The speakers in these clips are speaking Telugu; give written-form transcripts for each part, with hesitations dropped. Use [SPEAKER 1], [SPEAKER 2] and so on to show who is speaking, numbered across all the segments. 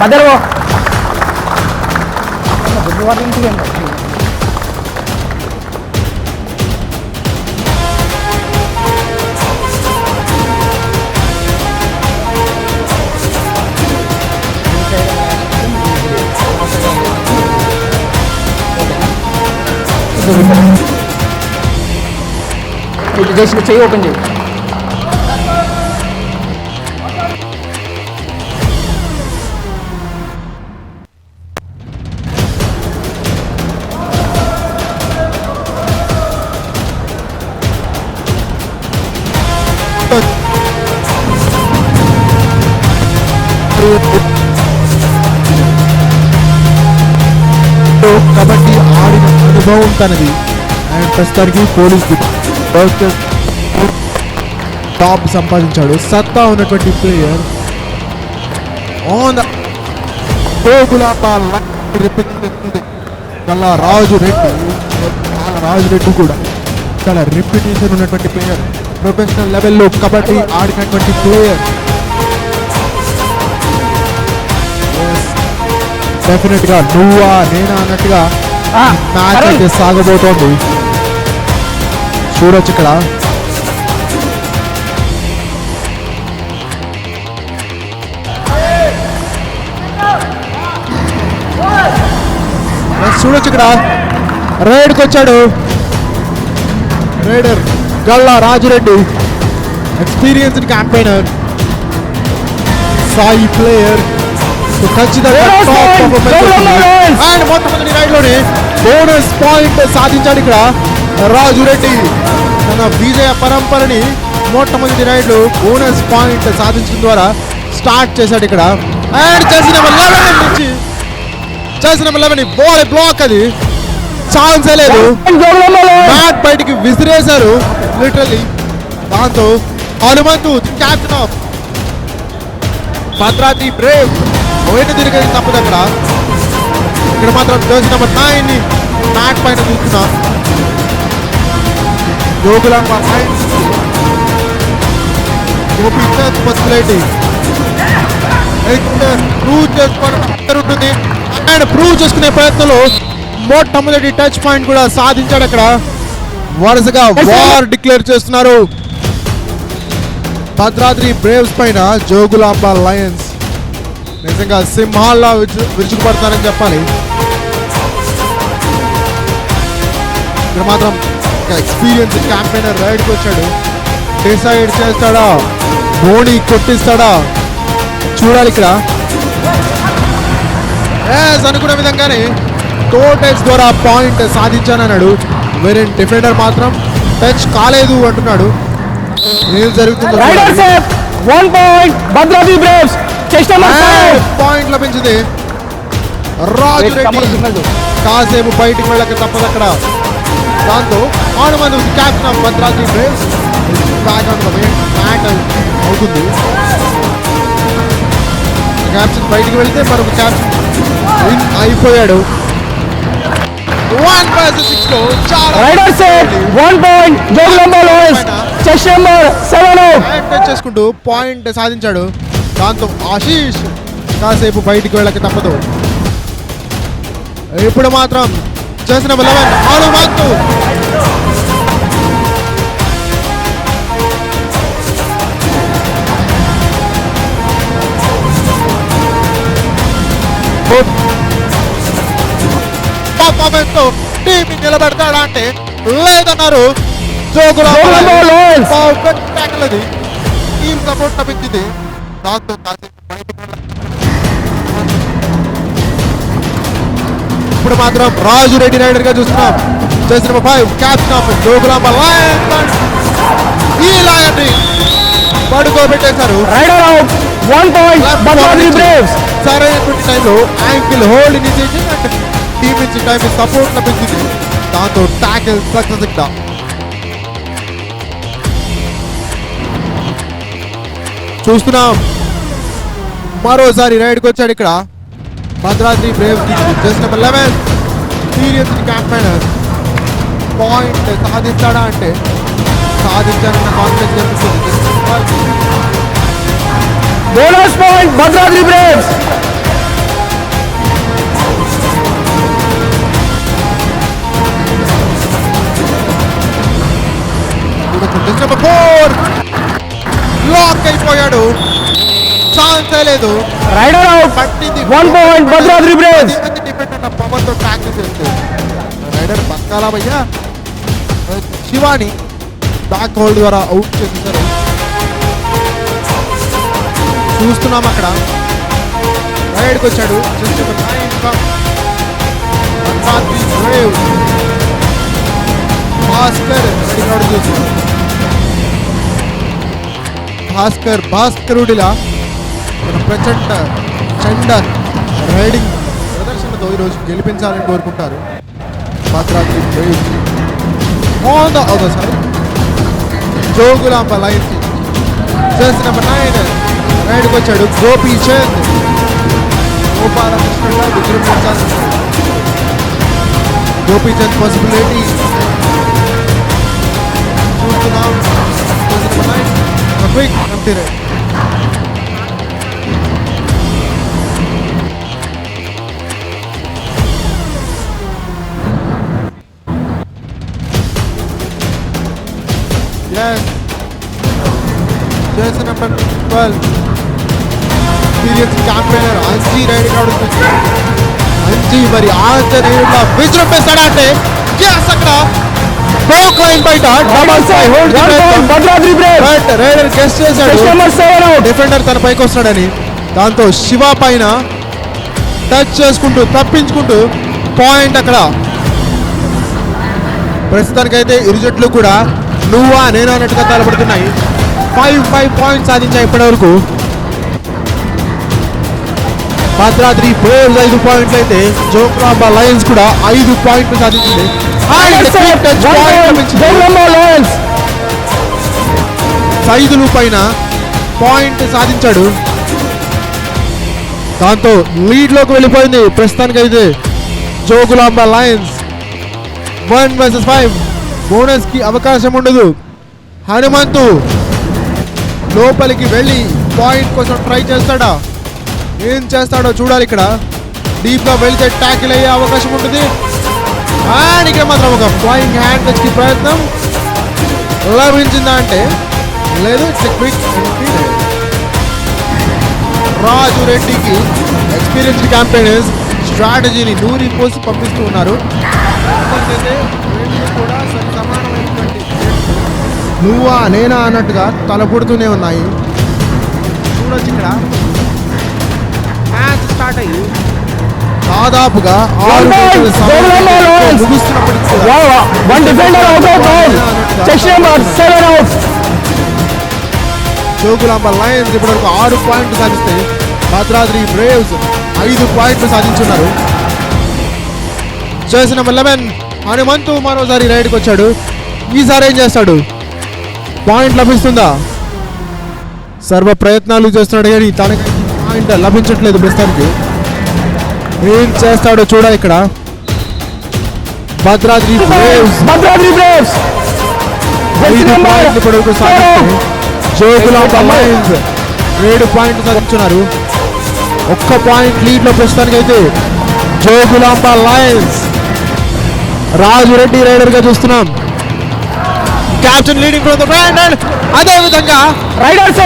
[SPEAKER 1] మధ్యలో చేసిన చెయ్యి ఓపెన్ చేయి.
[SPEAKER 2] కబడ్డీ ఆడిన అనుభవం తనది. అండ్ ప్రస్తుతానికి పోలీస్ టాప్ సంపాదించాడు. సత్తా ఉన్నటువంటి ప్లేయర్ రాజు రెడ్డి కూడా చాలా రెప్యుటేషన్ ఉన్నటువంటి ప్లేయర్. ప్రొఫెషనల్ లెవెల్లో కబడ్డీ ఆడినటువంటి ప్లేయర్. డెఫినెట్ గా నువ్వా నేనా అన్నట్టుగా మ్యాచ్ అయితే సాగబోతోంది. చూడొచ్చు ఇక్కడ. చూడొచ్చు ఇక్కడ రైడ్కి వచ్చాడు raider Galla Raju Reddy, experienced campaigner, సాయి ప్లేయర్. ఖచ్చితంగా మొట్టమొదటి రైడ్ లోనే బోనస్ పాయింట్ సాధించాడు ఇక్కడ రాజురెడ్డి. తన విజయ పరంపరని మొట్టమొదటి రైడ్ లో బోనస్ పాయింట్ సాధించడం ద్వారా స్టార్ట్ చేశాడు ఇక్కడ. అండ్ చేసిన 11 బాల్ బ్లాక్, అది ఛాన్సే లేదు. బ్యాట్ బయటికి విసిరేశారు లిటరల్లీ. దాంతో Hanumanthu captain of Bhadradri Brave పోయిన తిరిగేది తప్పదు అక్కడ. ఇక్కడ మాత్రం జర్సీ నెంబర్ 9 ని మ్యాట్ పైన చూస్తున్నా. జోగులాంబ ప్రూవ్ చేసుకునే ప్రయత్నంలో మొట్టమొదటి టచ్ పాయింట్ కూడా సాధించాడు అక్కడ. వరుసగా వార్ డిక్లేర్ చేస్తున్నారు భద్రాద్రి బ్రేవ్స్ పైన జోగులాంబ లయన్స్. నిజంగా సింహాల్లా విరుచుకుపడతారని చెప్పాలి. ఇక్కడ మాత్రం ఎక్స్పీరియన్స్ క్యాంపెయినర్ రైడ్కి వచ్చాడు. డిసైడ్ చేస్తాడా, ధోని కొట్టిస్తాడా చూడాలి ఇక్కడ. అనుకున్న విధంగానే టోటల్స్ ద్వారా పాయింట్ సాధించానన్నాడు. వేరే డిఫెండర్ మాత్రం టచ్ కాలేదు అంటున్నాడు. ఏం జరుగుతుందో పాయింట్ లభించింది రాజు రెడ్డి. కాసేపు బయటికి వెళ్ళక తప్పదు అక్కడ. దాంతో Hanumanthu captain of Bhadradri Braves back on the mat అవుతుంది. క్యాప్టెన్ బయటికి వెళ్తే మరొక క్యాప్టెన్ విన్ అయిపోయాడు. 1 versus 6 లో చేసుకుంటూ పాయింట్ సాధించాడు. దాంతో ఆశీష్ కాసేపు బయటికి వెళ్ళక తప్పదు. ఇప్పుడు మాత్రం చేసిన 11 హనుమంతు. టీం నిలబెడతాడా అంటే లేదన్నారు. టీం సపోర్ట్ లభించింది. దాంతో ఇప్పుడు మాత్రం రాజు రెడ్డి రైడర్ గా చూస్తున్నాం. చేసిన 5 క్యాప్టెన్ ఆఫ్ జోగులాంబ లయన్స్. ఈ లయన్ ని పడుకోబెట్టేశారు. సరైనటువంటి టైంలో ankle hold initiation and team నుంచి టైం సపోర్ట్ లభించింది. దాంతో టాకిల్ సక్సెస్ ఇక్కడ. చూస్తున్నాం మరోసారి రైడ్కి వచ్చాడు ఇక్కడ Bhadradri Braves just number 11 serious campaigner. Point సాధిస్తాడా అంటే సాధించాలన్న కాన్ఫిడెన్స్ కనిపిస్తుంది.
[SPEAKER 1] Bonus point Bhadradri Braves.
[SPEAKER 2] Just number 4 lock అయిపోయాడు. ఛాన్స్ లేదు.
[SPEAKER 1] Raider out.
[SPEAKER 2] పట్టింది
[SPEAKER 1] 1 పాయింట్ భద్రాద్రి బ్రేవ్స్.
[SPEAKER 2] డిపెండ్ అన్న పవర్ తో ట్యాకిల్ చేస్తుంది. రైడర్ బక్కాలా భయ్యా. శివాని బ్యాక్ హోల్డ్ ద్వారా అవుట్ చేసేసారు. చూస్తున్నాం అక్కడ రైడ్కి వచ్చాడు. భాస్కరుడిలా మన ప్రచండ చండ రైడింగ్ ప్రదర్శనతో ఈరోజు గెలిపించాలని కోరుకుంటారు Bhadradri Braves. On the other side Jogulamba Lions just number 9 రైడ్కి వచ్చాడు గోపీచంద్. గోపాలకృష్ణగా విజృంభించాలి. గోపీచంద్ పాసిబిలిటీ చూస్తున్నాం. Just number 9 quick empty raid. Yes. Jersey number 12. Experienced campaigner Anji raiding out. Anji మరి ఆంజనేయుల విజృంభిస్తాడంటే yes అక్కడ బ్రేక్ లైన్ బయట డబుల్ సై hold
[SPEAKER 1] Bhadradri Braves.
[SPEAKER 2] But raider guess చేశాడు డిఫెండర్ తన పైకి వస్తాడని. దాంతో శివ పైన టచ్ చేసుకుంటూ తప్పించుకుంటూ పాయింట్ అక్కడ. ప్రస్తుతానికైతే ఇరు జట్లు కూడా నువ్వా నేనా అన్నట్టుగా తలపడుతున్నాయి. 5 పాయింట్స్ సాధించాయి ఇప్పటి వరకు. భద్రాద్రి బ్రేవ్స్ 5 పాయింట్లు అయితే జోగులాంబ లయన్స్ కూడా 5 పాయింట్లు సాధించింది. సైదులు పైన పాయింట్ సాధించాడు. దాంతో లీడ్ లోకి వెళ్ళిపోయింది ప్రస్తుతానికైతే జోగులాంబ లయన్స్. 1 vs 5 బోనస్ కి అవకాశం ఉండదు. హనుమంతు లోపలికి వెళ్ళి పాయింట్ కోసం ట్రై చేస్తాడా, ఏం చేస్తాడో చూడాలి. ఇక్కడ డీప్ గా వెళ్తే ట్యాకిల్ అయ్యే అవకాశం ఉంటుంది. అండ్ ఇక్కడ మాత్రం ఒక ఫ్లయింగ్ హ్యాండ్ టచ్ కి ప్రయత్నం లభించిందా అంటే లేదు. రాజు రెడ్డికి ఎక్స్పీరియన్స్డ్ క్యాంపెయినర్స్ స్ట్రాటజీని నూరి పోసి పంపిస్తూ ఉన్నారు. కూడా సమానమైనటువంటి నువ్వా నేనా అన్నట్టుగా తలపడుతూనే ఉన్నాయి. చూడొచ్చు ఇక్కడ మ్యాచ్ స్టార్ట్ అయ్యి దాదాపుగా 6 ముగుస్తున్నప్పటికీ జోగులాంబ లయన్స్ ఇప్పటివరకు 6 పాయింట్లు సాధిస్తే భద్రాద్రి బ్రేవ్స్ 5 పాయింట్లు సాధించున్నారు. జెర్సీ నెంబర్ 11 హనుమంతు మరోసారి రైడ్కి వచ్చాడు. ఈసారి ఏం చేస్తాడు, పాయింట్ లభిస్తుందా? సర్వ ప్రయత్నాలు చేస్తున్నాడు కానీ తనకి పాయింట్ లభించట్లేదు ప్రస్తుతానికి. ఏం చేస్తాడో చూడాలి. ఇక్కడ భద్రాద్రి బ్రేవ్స్ 5 పాయింట్లు ఇప్పటివరకు సాధిస్తే జోగులాంబ లయన్స్ 7 పాయింట్లు సాధించున్నారు. 1 పాయింట్ లీడ్ లో ప్రస్తుతానికి అయితే జోగులాంబ లయన్స్. రాజు రెడ్డి రైడర్ గా చూస్తున్నాం. Captain leading from the front and అదే విధంగా
[SPEAKER 1] రైడర్స్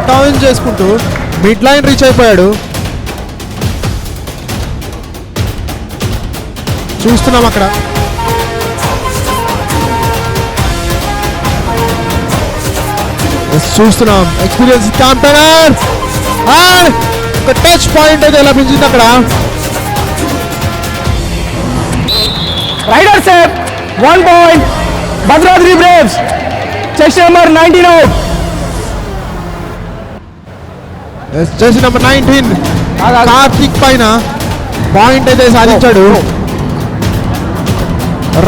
[SPEAKER 2] టర్న్ చేసుకుంటూ మిడ్ లైన్ రీచ్ అయిపోయాడు. చూస్తున్నాం అక్కడ చూస్తున్నాం ఎక్స్పీరియన్స్ క్యాంపెయినర్ అండ్ ఒక టచ్ పాయింట్ అయితే లభించింది అక్కడ.
[SPEAKER 1] Rider safe 1 point Bhadradri braves. Chess number 19 out.
[SPEAKER 2] Jersey number 19 Karthik పైన పాయింట్ అయితే సాధించాడు.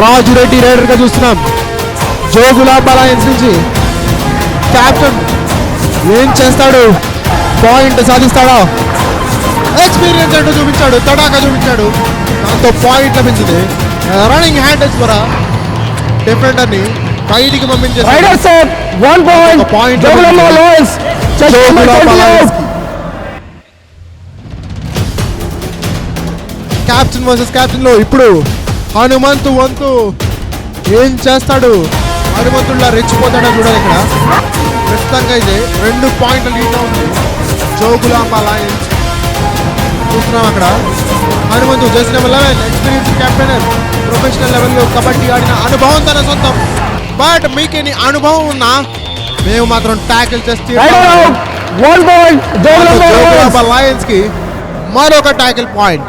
[SPEAKER 2] రాజు రెడ్డి రైడర్ గా చూస్తున్నాం. జోగులాంబ అలయన్స్ నుంచి క్యాప్టెన్ ఏం చేస్తాడు, పాయింట్ సాధిస్తాడా? ఎక్స్పీరియన్స్ అంటూ చూపించాడు, తడాకా చూపించాడు, దాంతో పాయింట్ లభించింది. రన్నింగ్ హ్యాండ్ ద్వారా డిఫెండర్ ని బయటికి పంపించేసి
[SPEAKER 1] raider sir 1 point
[SPEAKER 2] point
[SPEAKER 1] Jogulamba Lions
[SPEAKER 2] captain versus captain లో ఇప్పుడు హనుమంతు వంతు ఏం చేస్తాడు? హనుమంతుడిలా రెచ్చిపోతాడో చూడాలి. ఇక్కడ ప్రస్తుతంగా అయితే 2 పాయింట్ల లీడ్ ఉంది జోగులాంబ అలయన్స్. చూస్తున్నాం అక్కడ Hanumanthu Jersey number 11 experience captain, professional లెవెల్లో కబడ్డీ ఆడిన అనుభవం తన సొంతం. బట్ మీకేని అనుభవం ఉన్నా మేము మాత్రం ట్యాకిల్ చేస్తే
[SPEAKER 1] 1 పాయింట్
[SPEAKER 2] జోగులాంబ అలయన్స్ కి మరొక ట్యాకిల్ పాయింట్,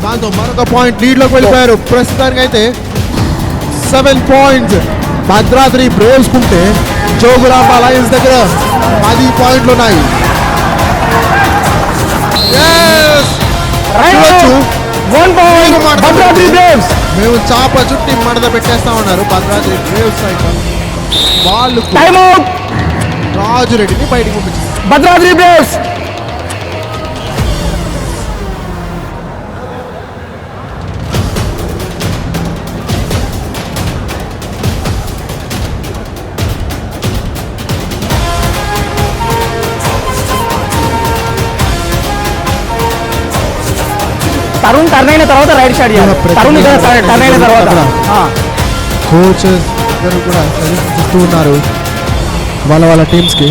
[SPEAKER 2] దాంతో మరొక పాయింట్ లీడ్ లోకి వెళ్ళిపోయారు. ప్రస్తుతానికి అయితే 7 పాయింట్స్ భద్రాద్రి బ్రేవ్స్ కుంటే జోగులాంబ అలయన్స్ దగ్గర 10 పాయింట్లు ఉన్నాయి. చూడొచ్చు,
[SPEAKER 1] 1 పాయింట్ భద్రాద్రి బ్రేవ్స్.
[SPEAKER 2] మేము చాప చుట్టి మడత పెట్టేస్తా ఉన్నారు భద్రాద్రి బ్రేవ్స్ సైతం. వాళ్ళు
[SPEAKER 1] టైమ్ అవుట్
[SPEAKER 2] రాజు రెడ్డిని బయటికి పంపించారు.
[SPEAKER 1] భద్రాద్రి బ్రేవ్స్. తరుణ్ టర్న్ అయిన తర్వాత రైడ్ స్టార్ట్ చేయాలి. తరుణ్ ఇక్కడ టర్న్ అయిన తర్వాత
[SPEAKER 2] కోచెస్ ఇద్దరు కూడా సజెషన్స్ ఇస్తూ ఉన్నారు వాళ్ళ టీమ్స్కి.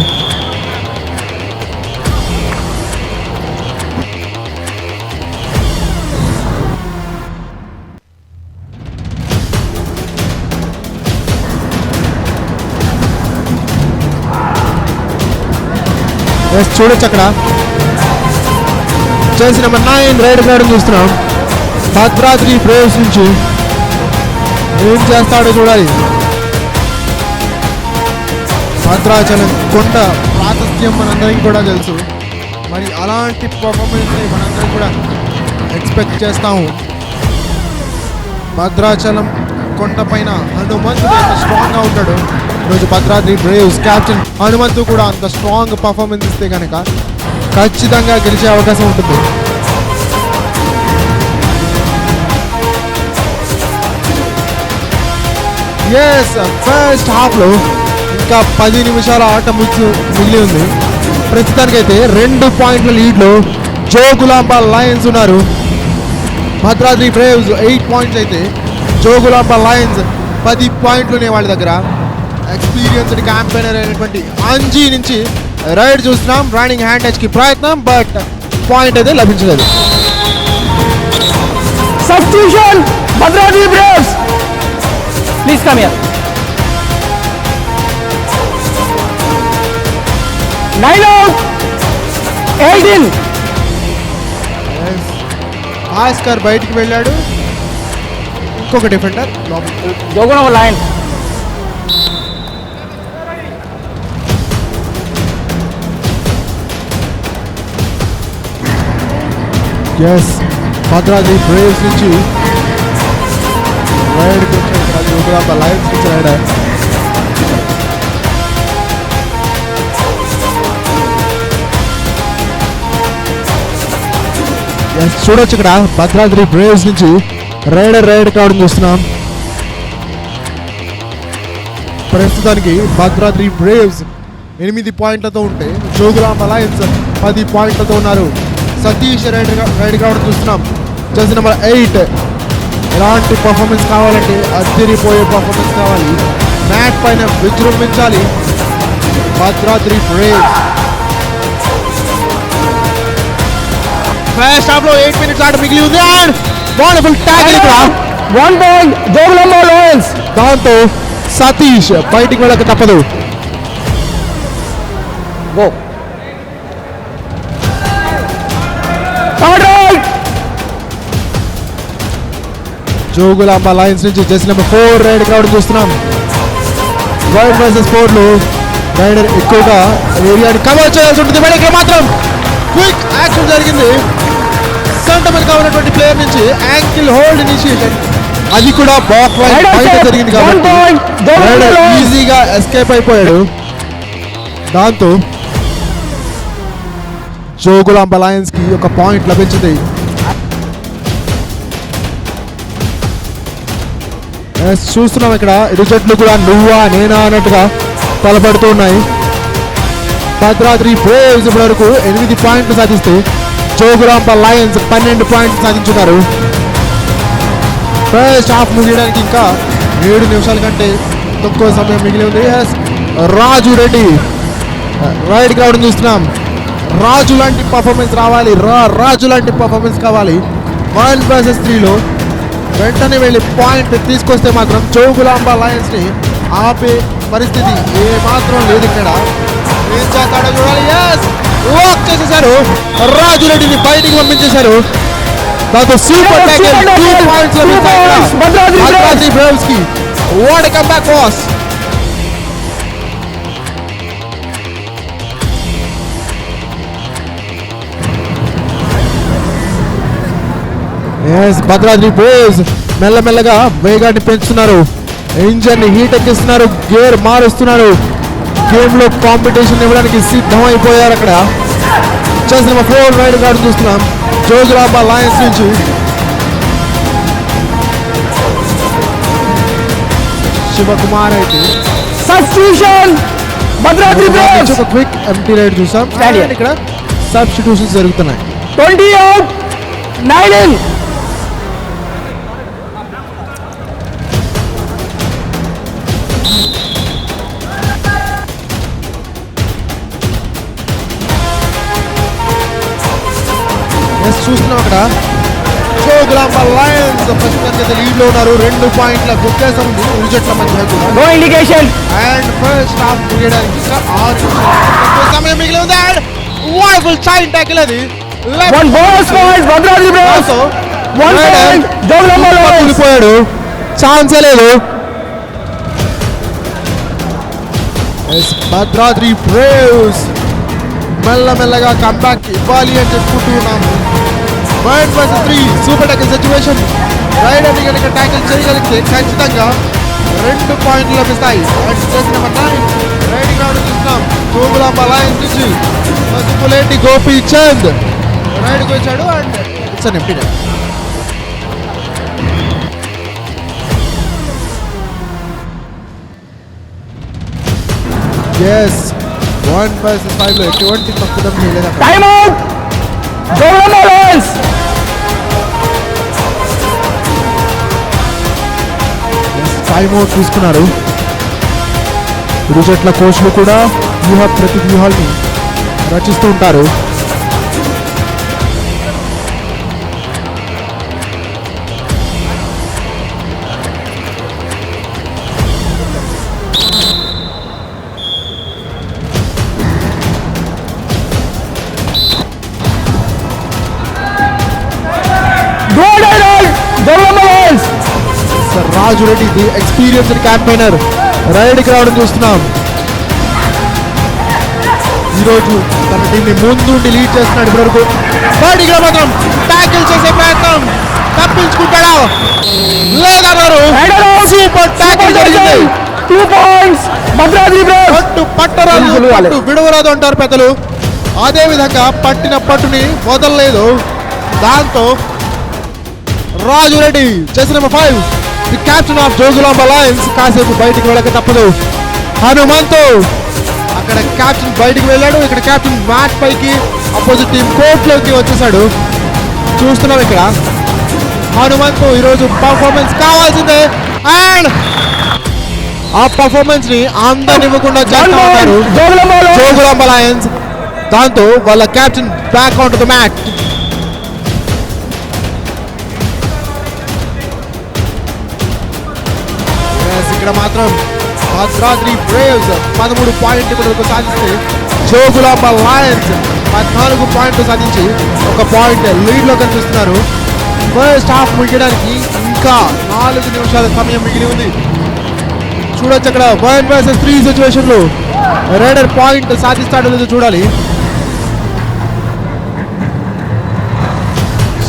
[SPEAKER 2] చూడొచ్చు అక్కడ జెర్సీ నెంబర్ 9 రైడ్ రావడం చూస్తున్నాం. భద్రాద్రి బ్రేవ్స్ నుంచి ఏం చేస్తాడో చూడాలి. భద్రాచలం కొండ ప్రాశస్త్యం మనందరికీ కూడా తెలుసు. మరి అలాంటి పర్ఫార్మెన్స్ మనందరం కూడా ఎక్స్పెక్ట్ చేస్తాము. భద్రాచలం కొండ పైన హనుమంతు ఎంత స్ట్రాంగ్గా ఉంటాడు. ఈరోజు భద్రాద్రి బ్రేవ్స్ క్యాప్టెన్ హనుమంతు కూడా అంత స్ట్రాంగ్ పర్ఫార్మెన్స్ ఇస్తే కనుక ఖచ్చితంగా గెలిచే అవకాశం ఉంటుంది. ఫస్ట్ హాఫ్లో ఇంకా 10 నిమిషాల ఆట మిగిలి ఉంది. ప్రస్తుతానికైతే 2 పాయింట్ల లీడ్లో జోగులాంబ లయన్స్ ఉన్నారు. భద్రాద్రి బ్రేవ్స్ 8 పాయింట్స్ అయితే జోగులాంబ లయన్స్ 10 పాయింట్లు ఉన్నాయి వాళ్ళ దగ్గర. ఎక్స్పీరియన్స్డ్ క్యాంపెయినర్ అయినటువంటి అంజీ నుంచి రైడ్ చూస్తున్నాం. రన్నింగ్ హ్యాండ్ టచ్కి ప్రయత్నం, బట్ పాయింట్ అయితే లభించలేదు.
[SPEAKER 1] Substitution Bhadradri braves. Please come here. 9 out 18.
[SPEAKER 2] Bhaskar బయటికి వెళ్ళాడు. ఇంకొక defender
[SPEAKER 1] Jogulamba Lions.
[SPEAKER 2] Bhadradri Braves నుంచి రైడ్కి వచ్చాడు. జోగులాంబ లయన్స్ నుంచి రైడర్. చూడొచ్చు ఇక్కడ భద్రాద్రి బ్రేవ్స్ నుంచి రైడ్ కావడం చూస్తున్నాం. ప్రస్తుతానికి భద్రాద్రి బ్రేవ్స్ 8 పాయింట్లతో ఉంటే జోగులాంబ లయన్స్ 10 పాయింట్లతో ఉన్నారు. సతీష్ రైడ్ కావడం చూస్తున్నాం. జెర్సీ నెంబర్ 8 ఎలాంటి పర్ఫార్మెన్స్ కావాలంటే అదిరిపోయే పర్ఫార్మెన్స్ కావాలి. మ్యాట్ పైన విజృంభించాలి భద్రాద్రి బ్రేవ్స్. ఫస్ట్ హాఫ్ లో 8 మినిట్స్ ఆట మిగిలి ఉంది. అండ్ వండర్ఫుల్ ట్యాకిల్ ఇక్కడ
[SPEAKER 1] 1 పాయింట్ జోగులాంబ లయన్స్.
[SPEAKER 2] దాంతో సతీష్ బయటికి వెళ్ళక తప్పదు.
[SPEAKER 1] గో
[SPEAKER 2] జోగులాంబ లయన్స్ నుంచి జెర్సీ నెంబర్ 4 రైడ్ కావడం చూస్తున్నాం. వైడ్ వర్సెస్ 4లో రైడర్ ఎక్కువగా ఏరియాని కవర్ చేయాల్సి ఉంటుంది. మరి ఇక్కడ మాత్రం క్విక్ యాక్షన్ జరిగింది. సెంటర్మెన్ గా ఉన్నటువంటి ప్లేయర్ నుంచి యాంకిల్ హోల్డ్ ఇనిషియేషన్, అది కూడా బాక్ లైన్ బయట జరిగింది కాబట్టి రైడర్ ఈజీగా ఎస్కేప్ అయిపోయాడు. దాంతో జోగులాంబ లయన్స్ కి ఒక పాయింట్ లభించింది. చూస్తున్నాం ఇక్కడ ఇరు జట్లు కూడా నువ్వా నేనా అన్నట్టుగా తలపడుతూ ఉన్నాయి. భద్రాద్రి బ్రేవ్స్ ఇప్పటి వరకు 8 పాయింట్లు సాధిస్తే జోగులాంబ లయన్స్ 12 పాయింట్లు సాధించున్నారు. ఫస్ట్ హాఫ్ ముగియడానికి ఇంకా 7 నిమిషాల కంటే తక్కువ సమయం మిగిలి ఉంది. రాజు రెడ్డి రైడ్ రావడం చూస్తున్నాం. రాజు లాంటి పర్ఫార్మెన్స్ రావాలి, రాజు లాంటి పర్ఫార్మెన్స్ కావాలి. 1 vs 3లో వెంటనే వెళ్ళి పాయింట్ తీసుకొస్తే మాత్రం జోగులాంబ లయన్స్ ని ఆపే పరిస్థితి ఏ మాత్రం లేదు. ఇక్కడ ఏం చేస్తాడో చూడాలి. వాక్ చేసేశారు, రాజు రెడ్డిని బయటికి పంపించేశారు. దాంతో సూపర్ ట్యాకిల్ 2 పాయింట్స్ లభించాయి భద్రాద్రి బ్రేవ్స్ కి. What a comeback boss. Bhadradri braves మెల్లమెల్లగా వేగాన్ని పెంచుతున్నారు, ఇంజన్ ని హీట్ ఎక్కిస్తున్నారు, గేర్ మారుస్తున్నారు, గేమ్ లో కాంపిటీషన్ ఇవ్వడానికి సిద్ధమైపోయారు. అక్కడ చేసిన 4 రైడ్ కార్డు చూస్తున్నాం జోగులాంబ లయన్స్ నుంచి. శివకుమార్ అయితే
[SPEAKER 1] సబ్స్టిట్యూషన్ భద్రాద్రి బ్రేవ్స్
[SPEAKER 2] ఒక క్విక్ ఎంటీ రైడ్ చూసాం. ఇక్కడ సబ్స్టిట్యూషన్స్ జరుగుతున్నాయి.
[SPEAKER 1] 20 అవుట్ 9 in.
[SPEAKER 2] చూస్తున్నాం అక్కడ జోగులాంబ లయన్స్ ప్రస్తుతానికి లీడ్ లో ఉన్నారు. 2 పాయింట్ల వ్యత్యాసం ఉంది ఇరు జట్ల మధ్య కూడా.
[SPEAKER 1] No indication.
[SPEAKER 2] And first half ముగియడానికి ఇంకా 6 నిమిషాలు సమయం మిగిలి ఉంది. అండ్ వండర్ఫుల్ చైన్ ట్యాకిల్ అది.
[SPEAKER 1] One bonus point Bhadradri Braves. 1 point Jogulamba Lions.
[SPEAKER 2] కూలిపోయాడు, ఛాన్సే లేదు. భద్రాద్రి బ్రేవ్స్ మెల్లమెల్లగా కంబ్యాక్ ఇవ్వాలి అని చెప్పుకుంటూ ఉన్నాము. 1 vs 3 super tackle situation. Raider ని కనుక ట్యాకిల్ చేయగలిగితే ఖచ్చితంగా 2 పాయింట్లు లభిస్తాయి. చేసిన 9 రైడింగ్ రావడం చూస్తున్నాం జోగులాంబ లయన్స్ నుంచి. మధుపులేటి గోపీచంద్ రైడ్కి వచ్చాడు. And it's an empty raid. yes 1 vs 5 లో ఎటువంటి తప్పుదం లేదు.
[SPEAKER 1] Time out Jogulamba Lions.
[SPEAKER 2] Time out తీసుకున్నారు. ఇరు జట్ల కోచ్లు కూడా ప్రతి వ్యూహాల్ని రచిస్తూ ఉంటారు. Raju Reddy the experienced campaigner రైడ్కి రావడం చూస్తున్నాం. ఈరోజు తన టీంని ముందుండి లీడ్ చేస్తున్నాడు ఇప్పటివరకు. బయటికి మాత్రం ట్యాకిల్ చేసే ప్రయత్నం, తప్పించుకుంటాడా లేదన్నారు. సూపర్ ట్యాకిల్ జరిగింది.
[SPEAKER 1] 2 points భద్రాద్రి బ్రేవ్స్.
[SPEAKER 2] పట్టు పట్టరాదు, పట్టు విడవరాదు అంటారు పెద్దలు. అదే విధంగా పట్టిన పట్టుని వదలలేదు. దాంతో రాజు రెడ్డి చేసిన 5 the captain of Jogulamba Lions కాసేపు బయటికి వెళ్ళక తప్పదు. హనుమంతు అక్కడ కెప్టెన్ బయటికి వెళ్ళాడు. ఇక్కడ కెప్టెన్ మ్యాచ్ పైకి అపోజిట్ టీం కోర్టులోకి వచ్చేసాడు. చూస్తున్నాం ఇక్కడ హనుమంతు ఈరోజు పర్ఫార్మెన్స్ కావాల్సిందే. అండ్ ఆ పర్ఫార్మెన్స్ ని అందనివ్వకుండా చేస్తా ఉన్నారు జోగులాంబ లయన్స్. దాంతో వాళ్ళ captain back on to the match. ఇక్కడ మాత్రం భద్రాద్రి బ్రేవ్స్ 13 పాయింట్లు ఇప్పటివరకు సాధిస్తే జోగులాంబ లయన్స్ 14 పాయింట్లు సాధించి 1 పాయింట్ లీడ్ లో కనిపిస్తున్నారు. ఫస్ట్ హాఫ్ ముగియడానికి ఇంకా 4 నిమిషాల సమయం మిగిలి ఉంది. చూడొచ్చు అక్కడ 1 vs 3 సిచ్యువేషన్ లో రైడర్ పాయింట్ సాధిస్తాడో లేదో చూడాలి.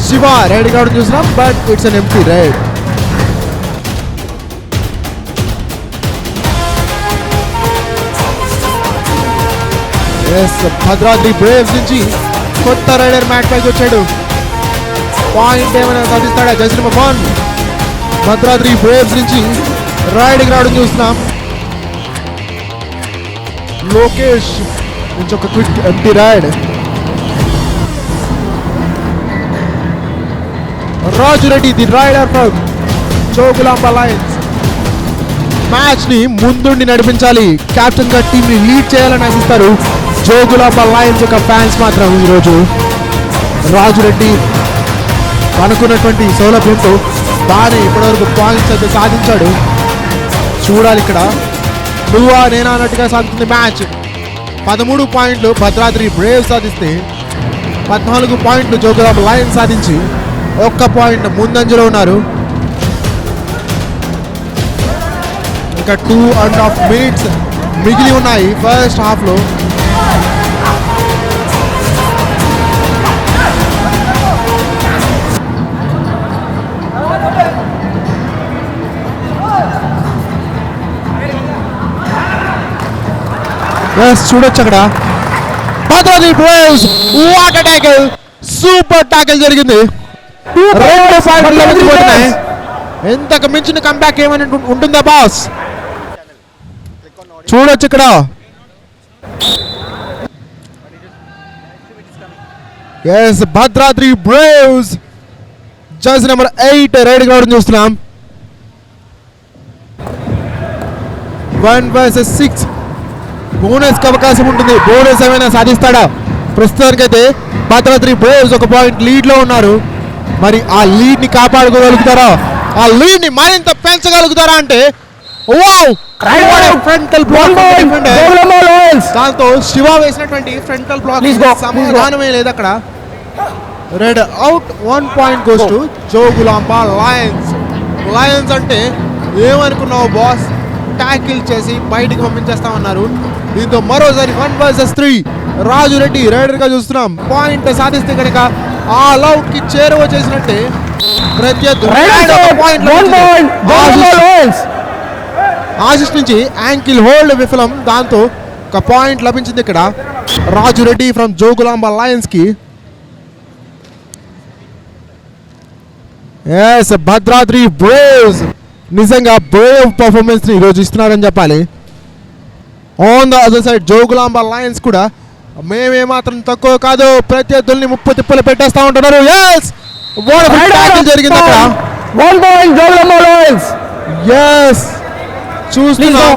[SPEAKER 2] శివ రైడ్ కావడం చూసినాం, but it's an empty raid. Bhadradri Braves నుంచి కొత్త రైడర్ మ్యాట్ పైకి వచ్చాడు. పాయింట్ ఏమైనా సాధిస్తాడా? జస్ట్ నెంబర్ 1 భద్రాద్రి బ్రేవ్స్ నుంచి రైడింగ్ రావడం చూస్తున్నాం. లోకేష్ నుంచి ఒక quick empty raid. Raju Reddy the raider from Jogulamba Lions. Match ని ముందుండి నడిపించాలి, కెప్టెన్ గా టీమ్ ని లీడ్ చేయాలని ఆశిస్తారు జోగులాంబ లయన్స్ యొక్క ఫ్యాన్స్. మాత్రం ఈరోజు రాజు రెడ్డి అనుకున్నటువంటి సౌలభ్యంతో బాగానే ఇప్పటివరకు పాయింట్స్ అయితే సాధించాడు. చూడాలి ఇక్కడ నువ్వా నేనా అన్నట్టుగా సాగుతుంది మ్యాచ్. 13 పాయింట్లు భద్రాద్రి బ్రేవ్ సాధిస్తే 14 పాయింట్లు జోగులాంబ లయన్స్ సాధించి 1 పాయింట్ ముందంజలో ఉన్నారు. ఇంకా 2.5 మినిట్స్ మిగిలి ఉన్నాయి ఫస్ట్ హాఫ్లో. చూడొచ్చు అక్కడ Bhadradri braves water tackle, super tackle జరిగింది. 2 పాయింట్లు లభించబోతున్నాయి. ఎంతకు మించిన కంబ్యాక్ ఏమైనా ఉంటుందా బాస్? చూడొచ్చు ఇక్కడ Bhadradri Braves jersey number 8 raid కావడం చూస్తున్నాం. 1 vs 6 బోనస్ కి అవకాశం ఉంటుంది. బోనస్ ఏమైనా సాధిస్తాడా? ప్రస్తుతానికైతే భద్రాద్రి బ్రేవ్స్ 1 పాయింట్ లీడ్ లో ఉన్నారు. మరి ఆ లీడ్ ని కాపాడుకోగలుగుతారా? ఆ లీడ్ ని మరింత పెంచగలుగుతారా అంటే ఫ్రంటల్ బ్లాక్ దాంతో శివ వేసినటువంటి ఫ్రంటల్ బ్లాక్ సమాధానమే లేదు అక్కడ. Red out. 1 point goes to Jogulamba Lions. Lions అంటే ఏమనుకున్నావు బాస్? ట్యాకిల్ చేసి బయటికి పంపించేస్తామన్నారు. దీంతో మరోసారి 1 vs 3 రాజు రెడ్డి రైడర్ గా చూస్తున్నాం. పాయింట్ సాధిస్తే కనుక ఆ లౌట్ కి చేరువ చేసినట్టే. ఆశిష్ నుంచి యాంకిల్ హోల్డ్ విఫలం, దాంతో 1 పాయింట్ లభించింది ఇక్కడ రాజు రెడ్డి ఫ్రమ్ జోగులాంబ లయన్స్ కి. భద్రాద్రి బ్రేవ్స్ నిజంగా బ్రేవ్ పర్ఫార్మెన్స్ ని ఈరోజు ఇస్తున్నారని చెప్పాలి. On the other side Jogulamba Lions కూడా మేమేమాత్రం తక్కువ కాదు, ప్రత్యర్థుల్ని ముప్పు తిప్పలు పెట్టేస్తా ఉంటున్నారు. జరిగింది అక్కడ.
[SPEAKER 1] 1 point జోగులాంబ లయన్స్.
[SPEAKER 2] చూస్తున్నాం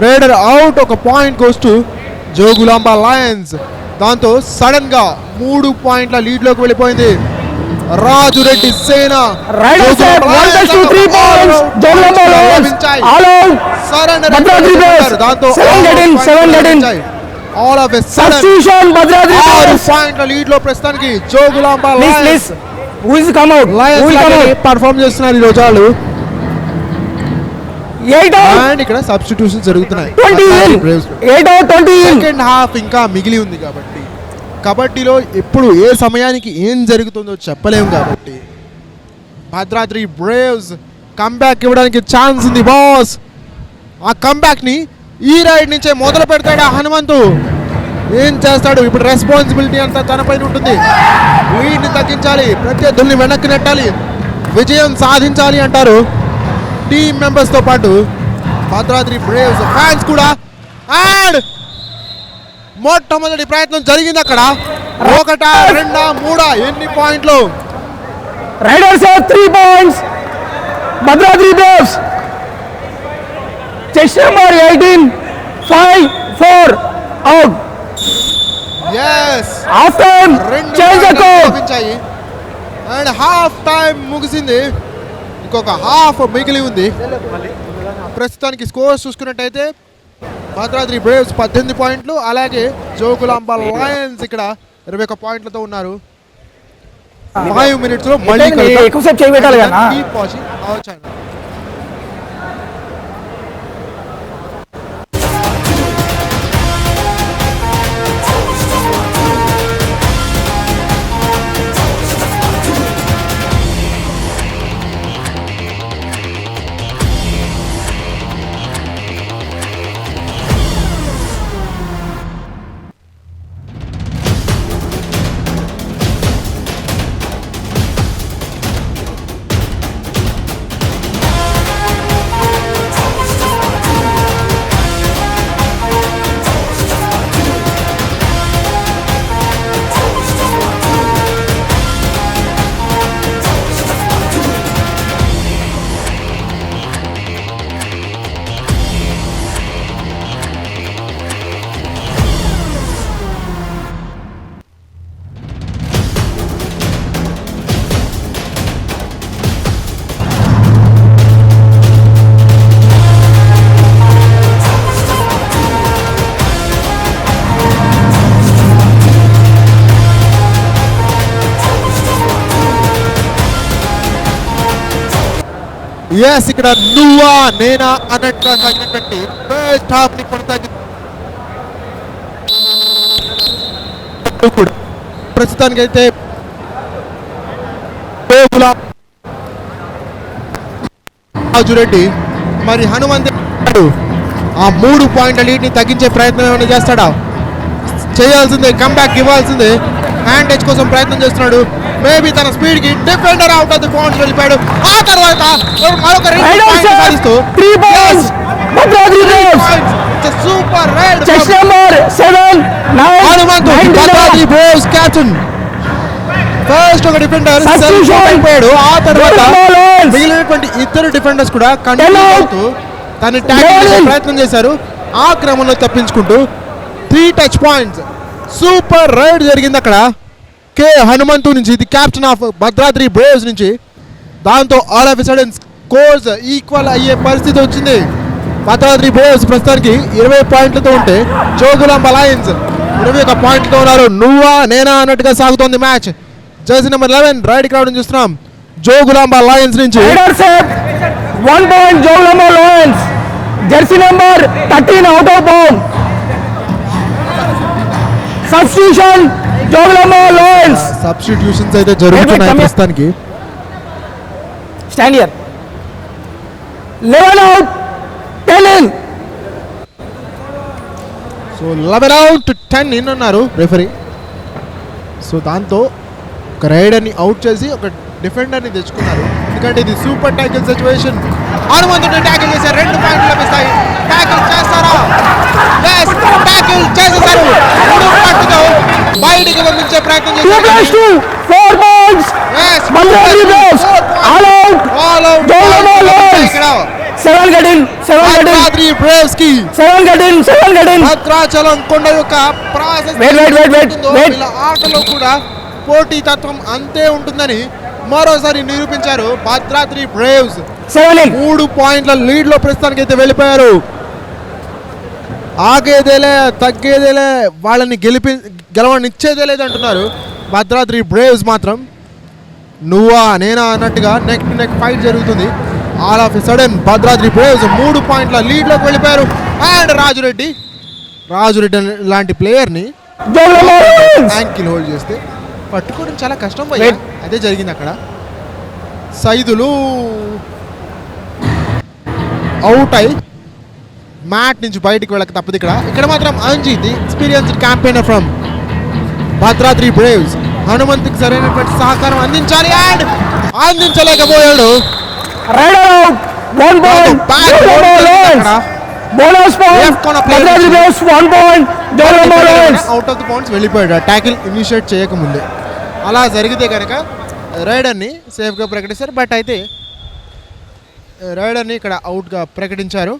[SPEAKER 2] rider out. 1 point goes to Jogulamba Lions. దాంతో సడన్ గా 3 పాయింట్ల లీడ్ లోకి వెళ్ళిపోయింది రాజు రెడ్డి సేన. దాంతో 6 పాయింట్ల లీడ్ లో ప్రస్తుతానికి జోగులాంబ లయన్స్ పర్ఫార్మ్ చేస్తున్నారు ఈ రోజు వాళ్ళు. అండ్ ఇక్కడ సబ్స్టిట్యూషన్ జరుగుతున్నాయి. సెకండ్ హాఫ్ ఇంకా మిగిలి ఉంది కాబట్టి కబడ్డీలో ఎప్పుడు ఏ సమయానికి ఏం జరుగుతుందో చెప్పలేము. కాబట్టి భద్రాద్రి బ్రేవ్స్ కంబ్యాక్ ఇవ్వడానికి ఛాన్స్ ఉంది బాస్. ఆ కంబ్యాక్ ని ఈ రైడ్ నుంచే మొదలు పెడతాడా హనుమంతు? ఏం చేస్తాడు? ఇప్పుడు రెస్పాన్సిబిలిటీ అంతా తనపైన ఉంటుంది. లీడ్ ని తగ్గించాలి, ప్రత్యర్థుల్ని వెనక్కి నెట్టాలి, విజయం సాధించాలి అంటారు టీమ్ మెంబర్స్ తో పాటు భద్రాద్రి బ్రేవ్స్ ఫ్యాన్స్ కూడా. అండ్ మొట్టమొదటి ప్రయత్నం జరిగింది అక్కడ. 1, 2, 3 ఎన్ని పాయింట్లు?
[SPEAKER 1] Riders 3 points. Bhadradri braves chess number 18 5 4 out. Half time change
[SPEAKER 2] లభించాయి. అండ్ హాఫ్ టైం ముగిసింది. ఇంకొక హాఫ్ మిగిలి ఉంది. ప్రస్తుతానికి స్కోర్స్ చూసుకున్నట్టయితే భద్రాద్రి బ్రేవ్స్ 18 పాయింట్లు, అలాగే జోగులాంబ లయన్స్ ఇక్కడ 21 పాయింట్లతో ఉన్నారు. 5 మినిట్స్ లో మళ్ళీ
[SPEAKER 1] ఎక్కువసేపు చేయబెట్టాలి కదా.
[SPEAKER 2] ఎస్ ఇక్కడ నువ్వా నేనా అన్నట్టుగా సాగినటువంటి ఫస్ట్ హాఫ్ ని కొనసాగి ప్రస్తుతానికైతే రాజురెడ్డి మరి హనుమంత్ ఆ 3 పాయింట్ల లీడ్ ని తగ్గించే ప్రయత్నం ఏమైనా చేస్తాడా? చేయాల్సిందే, కంబ్యాక్ ఇవ్వాల్సిందే. హ్యాండేజ్ కోసం ప్రయత్నం చేస్తున్నాడు. మేబీ తన స్పీడ్ కి defender out of the boundary వెళ్ళిపోయాడు. ఆ తర్వాత మరొక super ride Hanumanthu captain first ఒక డిఫెండర్ అయిపోయాడు. ఆ తర్వాత మిగిలినటువంటి ఇద్దరు డిఫెండర్స్ కూడా కంటిన్యూ అవుతూ తను ట్యాకిల్ చేసే ప్రయత్నం చేశారు. ఆ క్రమంలో తప్పించుకుంటూ 3 టచ్ పాయింట్స్ సూపర్ రైడ్ జరిగింది అక్కడ కే హనుమంతు నుంచి, the captain of Bhadradri Braves నుంచి. దాంతో all of sudden scores equal అయ్యే పరిస్థితి వచ్చింది. భద్రాద్రి బ్రేవ్స్ ప్రస్తుతానికి 20 పాయింట్లతో ఉంటే జోగులాంబ లయన్స్ 21 పాయింట్లతో ఉన్నారు. నువ్వా నేనా అన్నట్టుగా సాగుతోంది match. Jersey number 11 raid crowd చూస్తున్నాం. జోగులాంబ లయన్స్ నుంచి
[SPEAKER 1] 1 point Jogulamba Lions. Jersey number 13 out of bound. Substitution Jogulamba Lions.
[SPEAKER 2] Substitutions అయితే జరుగుతున్నాయి ప్రస్తుతానికి.
[SPEAKER 1] Stand here. 11 out 10 in.
[SPEAKER 2] So 11 out 10 in ఉన్నారు రెఫరీ. సో దాంతో ఒక రైడర్ని అవుట్ చేసి ఒక డిఫెండర్ని తెచ్చుకున్నారు. ఎందుకంటే ఇది సూపర్ ట్యాకిల్ సిచ్యువేషన్. హనుమంతుడిని ట్యాకిల్ చేశారు. 2 పాయింట్లు లభిస్తాయి. ట్యాకిల్ చేస్తారా? ట్యాకిల్ చేసేసారు. 3 పాయింట్లతో బయటికి పంపించే ప్రయత్నం చేశారు.
[SPEAKER 1] 4 points. Bhadradri braves all out. ఇక్కడ 7 గడిన్.
[SPEAKER 2] భద్రాద్రి బ్రేవ్స్ కి
[SPEAKER 1] 7 గడిన్.
[SPEAKER 2] భద్రాచలం కొండ యొక్క ప్రాసెస్ వీళ్ళ ఆటలో కూడా పోటీ తత్వం అంతే ఉంటుందని మరోసారి నిరూపించారు భద్రాద్రి బ్రేవ్స్. 3 పాయింట్ల లీడ్ లో ప్రస్తుతానికి అయితే వెళ్ళిపోయారు. ఆగేదేలే తగ్గేదేలే, వాళ్ళని గెలవనిచ్చేదే లేదంటున్నారు భద్రాద్రి బ్రేవ్స్ మాత్రం. నువ్వా నేనా అన్నట్టుగా నెక్ టు నెక్ ఫైట్ జరుగుతుంది. All of sudden Bhadradri braves 3 పాయింట్ల లీడ్ లోకి వెళ్ళిపోయారు. అండ్ రాజురెడ్డి లాంటి ప్లేయర్ని యాంకిల్ హోల్డ్ చేస్తే పట్టుకోవడం చాలా కష్టం భయ్యా. అదే జరిగింది అక్కడ. సైదులు అవుట్ అయి మ్యాట్ నుంచి బయటికి వెళ్ళక తప్పదు. ఇక్కడ మాత్రం Anjit experienced campaigner from Bhadradri Braves హనుమంతుకి సరైనటువంటి సహకారం అందించాలి. అండ్ అందించలేకపోయాడు. అవుట్ ఆఫ్ ది బౌండ్స్ వెళ్ళిపోయాడు ట్యాకిల్ ఇనిషియేట్ చేయకముందే. అలా జరిగితే కనుక రైడర్ని సేఫ్గా ప్రకటిస్తారు. బట్ అయితే రైడర్ని ఇక్కడ అవుట్గా ప్రకటించారు.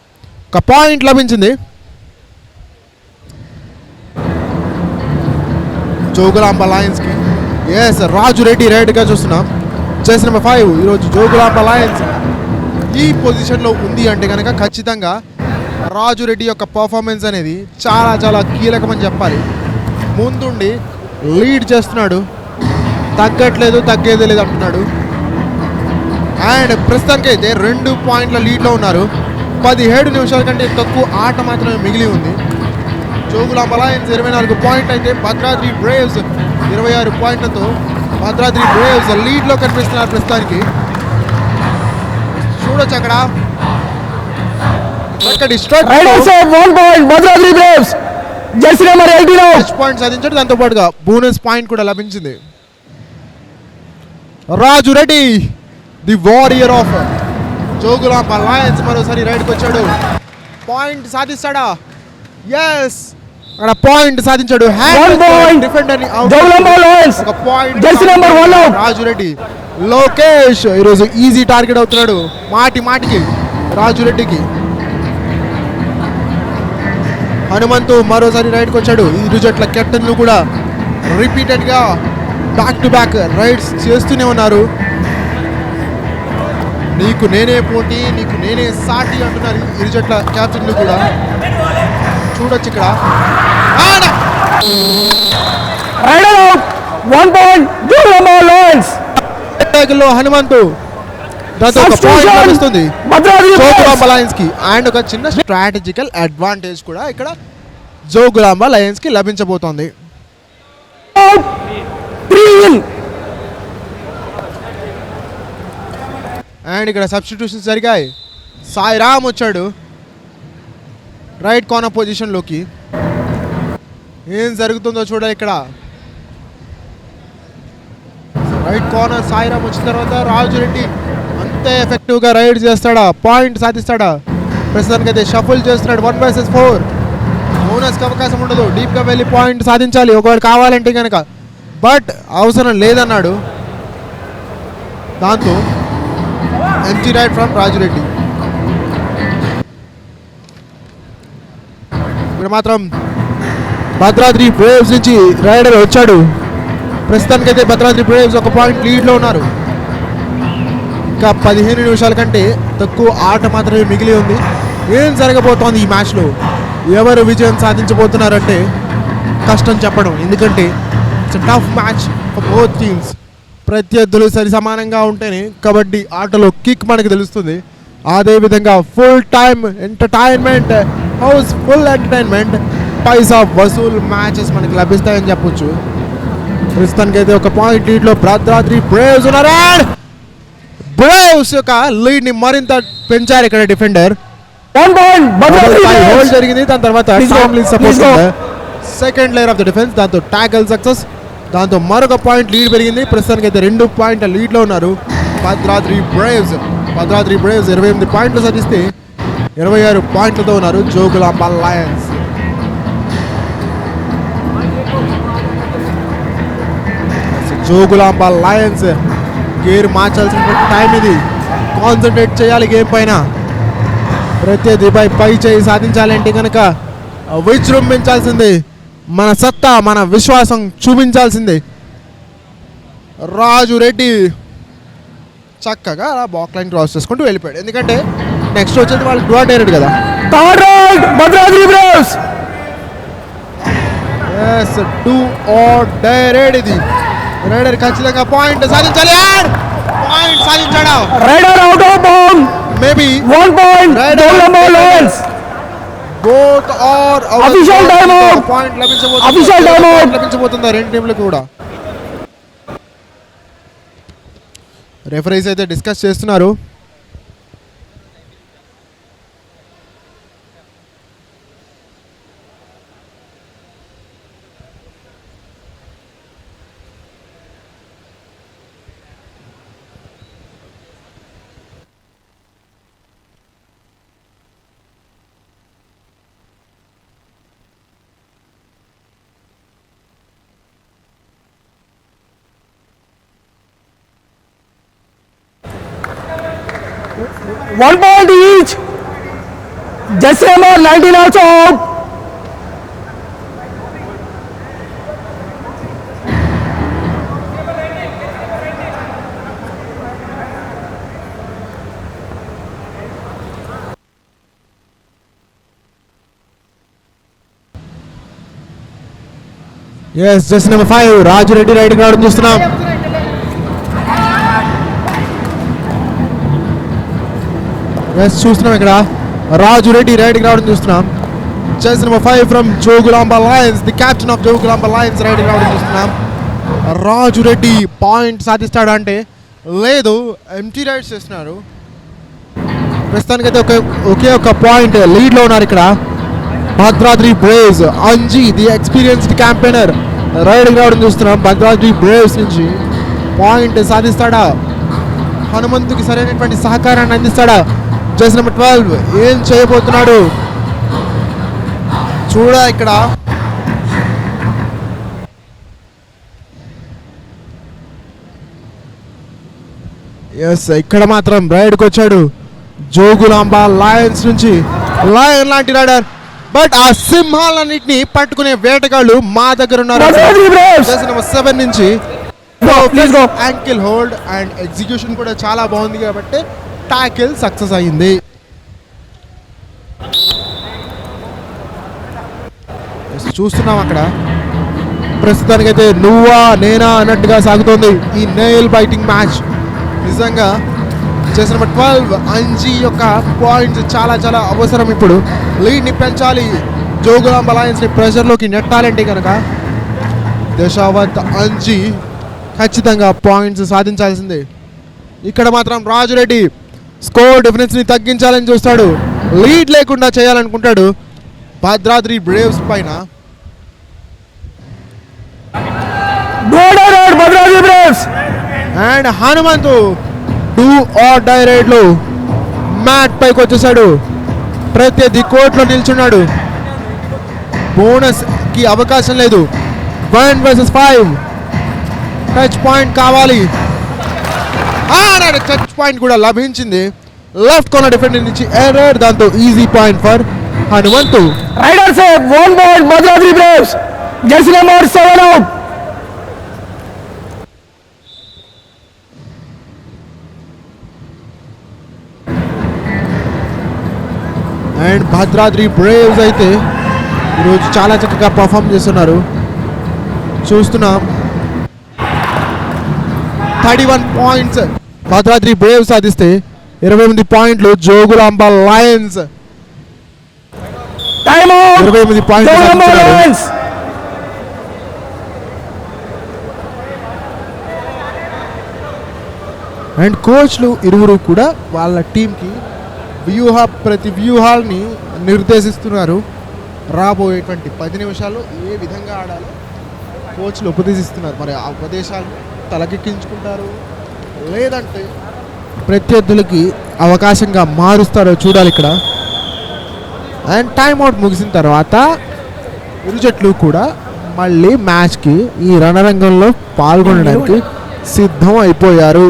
[SPEAKER 2] ఒక పాయింట్ లభించింది జోగులాంబ లయన్స్కి. ఎస్ రాజురెడ్డి రైడ్గా చూస్తున్నాం. జెర్సీ నెంబర్ 5 ఈరోజు జోగులాంబ లయన్స్ ఈ పొజిషన్లో ఉంది అంటే కనుక ఖచ్చితంగా రాజురెడ్డి యొక్క పర్ఫార్మెన్స్ అనేది చాలా చాలా కీలకమని చెప్పాలి. ముందుండి లీడ్ చేస్తున్నాడు, తగ్గట్లేదు, తగ్గేదే లేదు అంటున్నాడు. అండ్ ప్రస్తుతానికి అయితే 2 పాయింట్ల లీడ్లో ఉన్నారు. 17 నిమిషాల కంటే తక్కువ ఆట మాత్రమే మిగిలి ఉంది. జోగులాంబ లయన్స్ 24 పాయింట్ అయితే భద్రాద్రి బ్రేవ్స్ 26 పాయింట్లతో భద్రాద్రి బ్రేవ్స్ లీడ్లో కనిపిస్తున్నారు ప్రస్తుతానికి. చూడొచ్చు అక్కడ
[SPEAKER 1] Bhadradri Braves jersey number 18
[SPEAKER 2] point సాధించాడు. దాంతో పాటుగా బోనస్ పాయింట్ కూడా లభించింది. Raju Reddy the warrior of Jogulamba Lions మరోసారి రైడ్కి వచ్చాడు. పాయింట్ సాధిస్తాడా? ఎస్ అక్కడ పాయింట్ సాధించాడు. రాజురెడ్డి లోకేష్ ఈరోజు ఈజీ టార్గెట్ అవుతున్నాడు మాటికి రాజురెడ్డికి. హనుమంతు మరోసారి రైడ్కి వచ్చాడు. ఇరు జట్ల కెప్టెన్లు కూడా రిపీటెడ్గా బ్యాక్ టు బ్యాక్ రైడ్స్ చేస్తూనే ఉన్నారు. నీకు నేనే పోటీ, నీకు నేనే సాటి అంటున్నారు ఇరు జట్ల కెప్టెన్లు కూడా. చూడొచ్చు ఇక్కడ
[SPEAKER 1] హనుమంతు
[SPEAKER 2] దాంతో ఒక పాయింట్ లభిస్తుంది
[SPEAKER 1] భద్రాద్రి
[SPEAKER 2] జోగులాంబ లయన్స్ కి. అండ్ ఒక చిన్న స్ట్రాటజికల్ అడ్వాంటేజ్ కూడా ఇక్కడ జోగులాంబ లయన్స్ కి లభించబోతోంది.
[SPEAKER 1] 3
[SPEAKER 2] అండ్ ఇక్కడ సబ్స్టిట్యూషన్స్ జరిగాయి. సాయిరామ్ వచ్చాడు రైట్ కార్నర్ పొజిషన్లోకి. ఏం జరుగుతుందో చూడాలి ఇక్కడ. రైట్ కార్నర్ సాయిరామ్ వచ్చిన తర్వాత రాజురెడ్డి అంతే ఎఫెక్టివ్గా రైడ్ చేస్తాడా, పాయింట్ సాధిస్తాడా? ప్రస్తుతానికి అయితే షఫుల్ చేస్తున్నాడు. 1 vs 4. బోనస్కి అవకాశం ఉండదు, డీప్గా వెళ్ళి పాయింట్ సాధించాలి ఒకవేళ కావాలంటే కనుక. బట్ అవసరం లేదన్నాడు. దాంతో ఎంటీ రైడ్ ఫ్రమ్ రాజురెడ్డి. ఇక్కడ మాత్రం భద్రాద్రి బ్రేవ్స్ నుంచి రైడర్ వచ్చాడు. ప్రస్తుతానికైతే భద్రాద్రి బ్రేవ్స్ ఒక పాయింట్ లీడ్లో ఉన్నారు. ఇంకా 15 నిమిషాల కంటే తక్కువ ఆట మాత్రమే మిగిలి ఉంది. ఏం జరగబోతోంది ఈ మ్యాచ్లో, ఎవరు విజయం సాధించబోతున్నారంటే కష్టం చెప్పడం. ఎందుకంటే it's tough match for both teams. ప్రత్యర్థులు సరి సమానంగా ఉంటేనే కబడ్డీ ఆటలో కిక్ మనకు తెలుస్తుంది. అదేవిధంగా full time entertainment, house full entertainment, పైసా వసూల్ మ్యాచెస్ మనకి లభిస్తాయని చెప్పొచ్చు. ప్రస్తుతానికైతే ఒక పాయింట్ లీడ్లో భద్రాద్రి బ్రేవ్స్ ఉన్నారు. బ్రేవ్స్ యొక్క లీడ్ని మరింత పెంచారు ఇక్కడ డిఫెండర్.
[SPEAKER 1] 1 point భద్రాద్రి
[SPEAKER 2] హోల్డ్ జరిగింది. దాని తర్వాత second layer of the defence, దాంతో టాకల్ సక్సెస్. దాంతో మరొక పాయింట్ లీడ్ పెరిగింది. ప్రస్తుతానికి అయితే 2 పాయింట్ల లీడ్లో ఉన్నారు భద్రాద్రి బ్రేవ్స్. భద్రాద్రి బ్రేవ్స్ 28 పాయింట్లు సాధిస్తే 26 పాయింట్లతో ఉన్నారు Jogulamba Lions. Jogulamba Lions gear మార్చాల్సిన టైం ఇది. కాన్సన్ట్రేట్ చేయాలి గేమ్ పైన. ప్రత్యర్థిపై పై చేయి సాధించాలంటే కనుక విజృంభించాల్సిందే. మన సత్తా, మన విశ్వాసం చూపించాల్సిందే. రాజు రెడ్డి చక్కగా అలా బాక్ లైన్ క్రాస్ చేసుకుంటూ వెళ్ళిపోయాడు. ఎందుకంటే నెక్స్ట్ వచ్చేది వాళ్ళు డ్రా డైరెక్ట్ కదా.
[SPEAKER 1] Third round Bhadradri Braves.
[SPEAKER 2] Yes, do or direct. ఇది రైడర్ ఖచ్చితంగా పాయింట్ సాధించాలి. పాయింట్ సాధించాడా?
[SPEAKER 1] Raider out of bound.
[SPEAKER 2] Maybe
[SPEAKER 1] 1 point Jogulamba Lions.
[SPEAKER 2] Both are
[SPEAKER 1] Official time out.
[SPEAKER 2] Point లభించబోతుంది.
[SPEAKER 1] Official time out.
[SPEAKER 2] లభించబోతుంది రెండు టీంలకు కూడా. రెఫరీస్ అయితే డిస్కస్ చేస్తున్నారు.
[SPEAKER 1] One point each. Jersey number 19 also out.
[SPEAKER 2] Yes, just number 5 Raju Reddy raiding రావడం చూస్తున్నాం. ఎస్, చూస్తున్నాం ఇక్కడ రాజు రెడ్డి రైడింగ్ రావడం చూస్తున్నాం. Just number 5 from Jogulamba Lions, the captain of Jogulamba Lions riding రావడం చూస్తున్నాం. రాజు రెడ్డి పాయింట్ సాధిస్తాడా అంటే లేదు, ఎంటీ రైడ్స్ చేస్తున్నారు. ప్రస్తుతానికైతే ఒకే ఒక పాయింట్ లీడ్లో ఉన్నారు ఇక్కడ Bhadradri braves. Anji the experienced campaigner riding రావడం చూస్తున్నాం. భద్రాద్రి బ్రేవ్స్ నుంచి పాయింట్ సాధిస్తాడా? హనుమంతుకి సరైనటువంటి సహకారాన్ని అందిస్తాడా? జస్ట్ నెంబర్ 12 ఏం చేయబోతున్నాడు చూడ ఇక్కడ. ఎస్, ఇక్కడ మాత్రం రైడ్కి వచ్చాడు జోగులాంబ లయన్స్ నుంచి. లయన్ లాంటి రైడర్, బట్ ఆ సింహాలన్నింటినీ పట్టుకునే వేటగాళ్ళు మా దగ్గర ఉన్నారు. నెంబర్ 7 నుంచి యాంకిల్ హోల్డ్ అండ్ ఎగ్జిక్యూషన్ కూడా చాలా బాగుంది కాబట్టి టాకిల్ సక్సెస్ అయ్యింది. చూస్తున్నాం అక్కడ ప్రస్తుతానికైతే నువ్వా నేనా అన్నట్టుగా సాగుతోంది ఈ నెయిల్ బైటింగ్ మ్యాచ్. నిజంగా జెర్సీ నెంబర్ 12 అంజీ యొక్క పాయింట్స్ చాలా చాలా అవసరం. ఇప్పుడు లీడ్ని పెంచాలి, జోగులాంబ లయన్స్ని ప్రెషర్లోకి నెట్టాలంటే కనుక దశావత్ అంజీ ఖచ్చితంగా పాయింట్స్ సాధించాల్సిందే. ఇక్కడ మాత్రం రాజురెడ్డి స్కోర్ డిఫరెన్స్ని తగ్గించాలని చూస్తాడు, లీడ్ లేకుండా చేయాలనుకుంటాడు భద్రాద్రి బ్రేవ్స్ పైన.
[SPEAKER 1] Bhadradri Braves
[SPEAKER 2] and Hanumanthu 2 or die రైడ్లో మ్యాట్ పైకి వచ్చేసాడు, ప్రత్యర్థి కోర్టులో నిల్చున్నాడు. బోనస్ కి అవకాశం లేదు. 1 vs 5 టచ్ పాయింట్ కావాలి. టచ్ పాయింట్ కూడా లభించింది. లెఫ్ట్ కార్నర్ డిఫెండర్ నుంచి ఎర్రర్, దాంతో easy point for Hanumanthu.
[SPEAKER 1] Riders 1 point Bhadradri Braves. Jersey number 7 out.
[SPEAKER 2] And Bhadradri braves అయితే ఈరోజు చాలా చక్కగా పర్ఫామ్ చేస్తున్నారు. చూస్తున్నాం 31 పాయింట్స్ భద్రాద్రి బ్రేవ్స్ సాధిస్తే 28 పాయింట్లు జోగులాంబ లయన్స్.
[SPEAKER 1] Time out.
[SPEAKER 2] 28 పాయింట్లు సాధించారు. అండ్ కోచ్లు ఇరువురు కూడా వాళ్ళ టీంకి ప్రతి వ్యూహాల్ని నిర్దేశిస్తున్నారు. రాబోయేటువంటి 10 నిమిషాల్లో ఏ విధంగా ఆడాలో కోచ్లు ఉపదేశిస్తున్నారు. మరి ఆ ఉపదేశాలు తలకెక్కించుకుంటారు, లేదంటే ప్రత్యర్థులకి అవకాశంగా మారుస్తారో చూడాలి ఇక్కడ. అండ్ టైమ్అవుట్ ముగిసిన తర్వాత ఇరు జట్లు కూడా మళ్ళీ మ్యాచ్కి ఈ రణరంగంలో పాల్గొనడానికి సిద్ధం అయిపోయారు.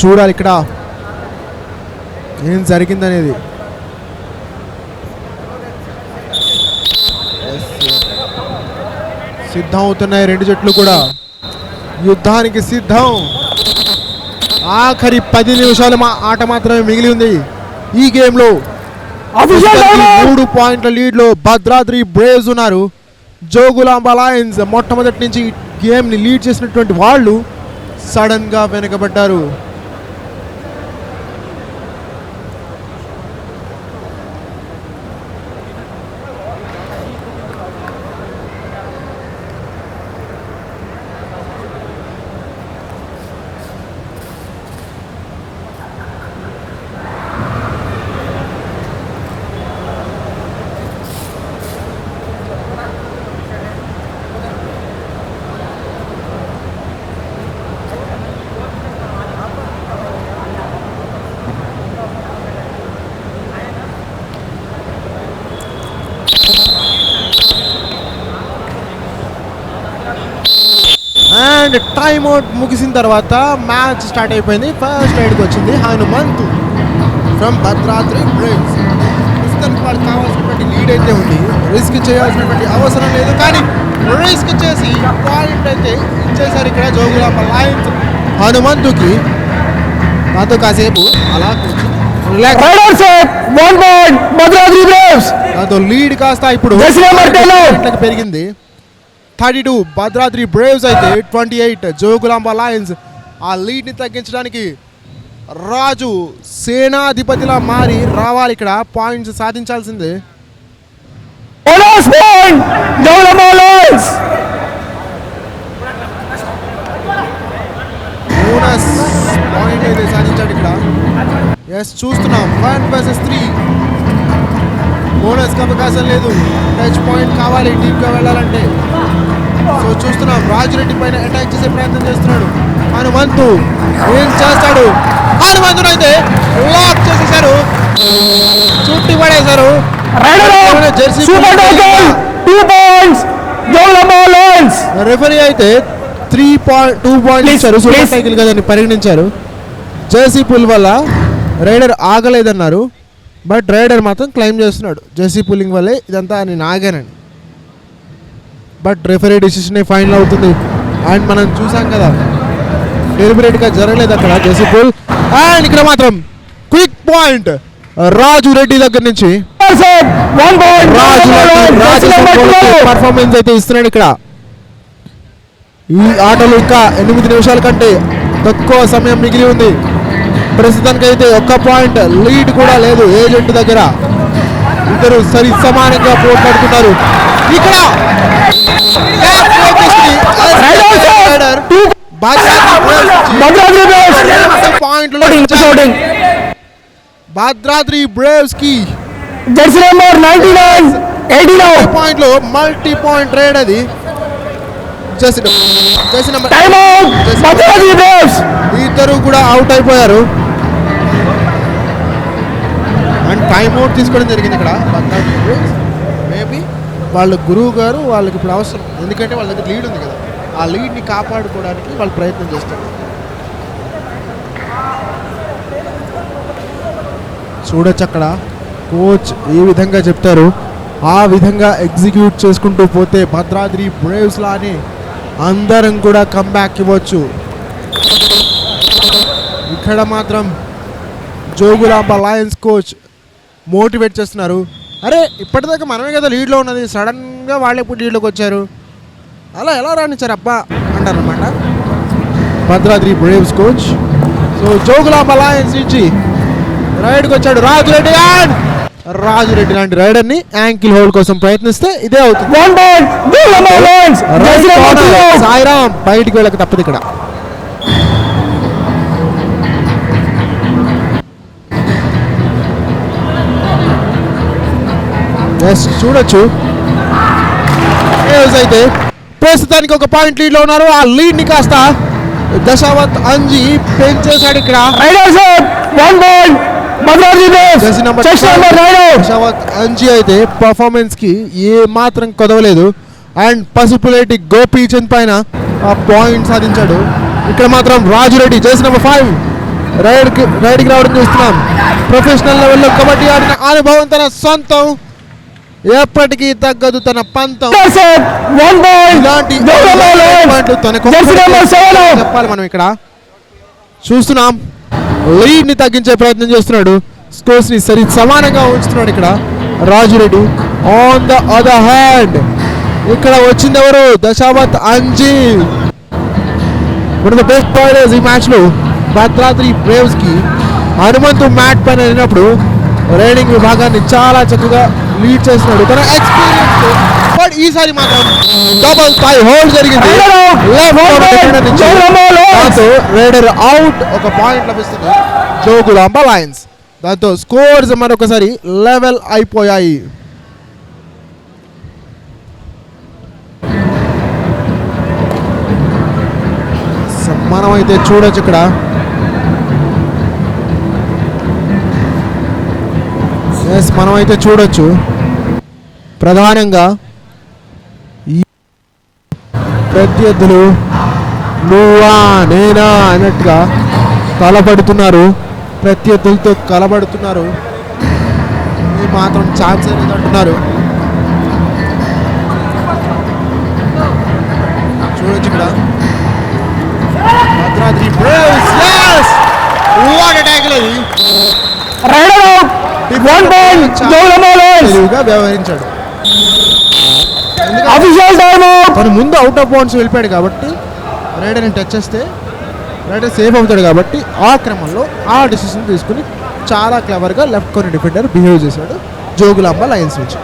[SPEAKER 2] చూడాలి ఇక్కడ ఏం జరిగిందనేది. సిద్ధం అవుతున్నాయి రెండు జట్లు కూడా, యుద్ధానికి సిద్ధం. ఆఖరి 10 నిమిషాల ఆట మాత్రమే మిగిలి ఉంది ఈ గేమ్లో. 3 పాయింట్ల లీడ్లో భద్రాద్రి బ్రేవ్స్ ఉన్నారు. జోగులాంబ లయన్స్ మొట్టమొదటి నుంచి గేమ్ని లీడ్ చేసినటువంటి వాళ్ళు సడన్గా వెనకబడ్డారు. అండ్ టైమ్ అవుట్ ముగిసిన తర్వాత మ్యాచ్ స్టార్ట్ అయిపోయింది. ఫస్ట్ రైడ్కి వచ్చింది హనుమంతు ఫ్రమ్ భద్రాద్రి బ్రేవ్స్. ప్రస్తుతానికి వాళ్ళకి కావాల్సినటువంటి లీడ్ అయితే ఉంది, రిస్క్ చేయాల్సినటువంటి అవసరం లేదు, కానీ రిస్క్ చేసి పాయింట్ అయితే ఇచ్చేసారు ఇక్కడ జోగులాంబ లయన్స్ హనుమంతుకి. నాతో కాసేపు అలా దాంతో లీడ్ కాస్త ఇప్పుడు పెరిగింది. 32 భద్రాద్రి బ్రేవ్స్ అయితే 28 జోగులాంబ లయన్స్. ఆ లీడ్ని తగ్గించడానికి రాజు సేనాధిపతిలా మారి రావాలి, ఇక్కడ పాయింట్స్ సాధించాల్సిందే.
[SPEAKER 1] బోనస్
[SPEAKER 2] పాయింట్ అయితే సాధించాడు ఇక్కడ. ఎస్, చూస్తున్నాం 1 vs 3. బోనస్కి అవకాశం లేదు, టచ్ పాయింట్ కావాలి టీమ్గా వెళ్ళాలంటే. సో చూస్తున్నాం రాజురెడ్డి పైన అటాక్ చేసే ప్రయత్నం చేస్తున్నాడు హనుమంతు. ఏం చేస్తాడు? హనుమంతుడు అయితే లాక్ చేసేసారు, చుట్టి పడేశారు. రెఫరీ అయితే 2 పాయింట్స్ ఇచ్చారు, సూపర్ సైకిల్ గా దాన్ని పరిగణించారు. జెర్సీ పుల్ వల్ల రైడర్ ఆగలేదన్నారు, బట్ రైడర్ మాత్రం క్లెయిమ్ చేస్తున్నాడు జెర్సీ పుల్లింగ్ వల్లే ఇదంతా నేను ఆగానని. బట్ రెఫరీ డిసిషన్ ఫైనల్ అవుతుంది. అండ్ మనం చూసాం కదా, డెలిబరేట్గా జరగలేదు అక్కడ జెర్సీ పుల్. అండ్ ఇక్కడ మాత్రం క్విక్ పాయింట్ రాజు రెడ్డి దగ్గర నుంచి పర్ఫార్మెన్స్ అయితే ఇస్తున్నాడు ఇక్కడ. ఈ ఆటలో ఇంకా 8 నిమిషాల కంటే తక్కువ సమయం మిగిలి ఉంది. ప్రస్తుతానికైతే ఒక్క పాయింట్ లీడ్ కూడా లేదు ఏజెంట్ దగ్గర. ఇద్దరు సరి సమానంగా పోట్లాడుతున్నారు. ఇక్కడ భద్రాద్రి బ్రేవ్స్ కి
[SPEAKER 1] జెర్సీ నెంబర్ 99 89
[SPEAKER 2] పాయింట్లు మల్టీ పాయింట్ రేడ్. అది
[SPEAKER 1] టైమ్ అవుట్ భద్రాద్రి బ్రేవ్స్.
[SPEAKER 2] ఇద్దరు కూడా అవుట్ అయిపోయారు అండ్ టైమ్ అవుట్ తీసుకోవడం జరిగింది ఇక్కడ భద్రాద్రి బ్రేవ్స్. మేబీ వాళ్ళ గురువు గారు వాళ్ళకి ఇప్పుడు అవసరం, ఎందుకంటే వాళ్ళ దగ్గర లీడ్ ఉంది కదా, ఆ లీడ్ని కాపాడుకోవడానికి వాళ్ళు ప్రయత్నం చేస్తారు. చూడొచ్చు అక్కడ కోచ్ ఏ విధంగా చెప్తారు ఆ విధంగా ఎగ్జిక్యూట్ చేసుకుంటూ పోతే భద్రాద్రి బ్రేవ్స్ లానే అందరం కూడా కంబ్యాక్ ఇవ్వచ్చు. ఇక్కడ మాత్రం జోగులాంబ లయన్స్ కోచ్ మోటివేట్ చేస్తున్నారు. అరే ఇప్పటిదాకా మనమే కదా లీడ్లో ఉన్నది, సడన్గా వాళ్ళే ఇప్పుడు లీడ్లోకి వచ్చారు, అలా ఎలా రానిచ్చారు అబ్బా అంటారు అనమాట Bhadradri braves coach. So Jogulamba Lions నుంచి రైడ్కి వచ్చాడు రాజురెడ్డి. అండ్ రాజురెడ్డి లాంటి రైడర్ని యాంకిల్ హోల్డ్ కోసం ప్రయత్నిస్తే ఇదే అవుతుంది. సాయిరాం బయటికి వెళ్ళక తప్పదు ఇక్కడ. చూడొచ్చు అయితే ప్రస్తుతానికి ఒక పాయింట్ లీడ్ లో ఉన్నారు. ఆ లీడ్ ని కాస్త దశావత్ అంజీ పెంచేశాడు ఇక్కడ. దశావత్ అంజీ అయితే పర్ఫార్మెన్స్ కి ఏ మాత్రం కొదవలేదు అండ్ పసుపులేటి గోపీచంద్ పైన ఆ పాయింట్ సాధించాడు. ఇక్కడ మాత్రం రాజురెడ్డి జెర్సీ నెంబర్ 5 రైడ్కి రావడం చూస్తున్నాం. ప్రొఫెషనల్ లెవెల్లో కబడ్డీ ఆడిన అనుభవం తన సొంతం, ఎప్పటికీ తగ్గదు తన పంతం. చెప్పాలి మనం ఇక్కడ చూస్తున్నాం. లీడ్ ని తగ్గించే ప్రయత్నం చేస్తున్నాడు, స్కోర్స్ ని సరి సమానంగా ఉంచుతున్నాడు ఇక్కడ Raju Reddy. On the other hand ఇక్కడ వచ్చింది ఎవరు? Dasavath Anji. One of the best players ఈ మ్యాచ్ లో భద్రాద్రి బ్రేవ్స్ కి. హనుమంతు మ్యాట్ పైన వెళ్ళినప్పుడు రైడింగ్ విభాగాన్ని చాలా చక్కగా లీడ్ చేస్తున్నాడు తన ఎక్స్పీరియన్స్. బట్ ఈసారి మాత్రం డబుల్ థై హోల్డ్ జరిగింది. రైడర్ అవుట్, ఒక పాయింట్ లభిస్తుంది జోగులాంబ లయన్స్. దాంతో స్కోర్స్ మరొకసారి లెవెల్ అయిపోయాయి. మనం అయితే చూడొచ్చు ఇక్కడ మనం అయితే చూడొచ్చు ప్రధానంగా ఈ ప్రత్యర్థులు నువ్వా నేనా అన్నట్టుగా తలపడుతున్నారు, ప్రత్యర్థులతో కలబడుతున్నారు. ఈ మాత్రం ఛాన్స్ అనేది అంటున్నారు. చూడొచ్చు ఇక్కడ Bhadradri braves. yes what a tackle అది. వ్యవహరించాడు. తను ముందు అవుట్ ఆఫ్ బౌండ్స్ వెళ్ళిపోయాడు కాబట్టి రైడర్ని టచ్ చేస్తే రైడర్ సేఫ్ అవుతాడు కాబట్టి ఆ క్రమంలో ఆ డిసిషన్ తీసుకుని చాలా క్లవర్గా లెఫ్ట్ కార్నర్ డిఫెండర్ బిహేవ్ చేశాడు జోగులాంబ లయన్స్ నుంచి.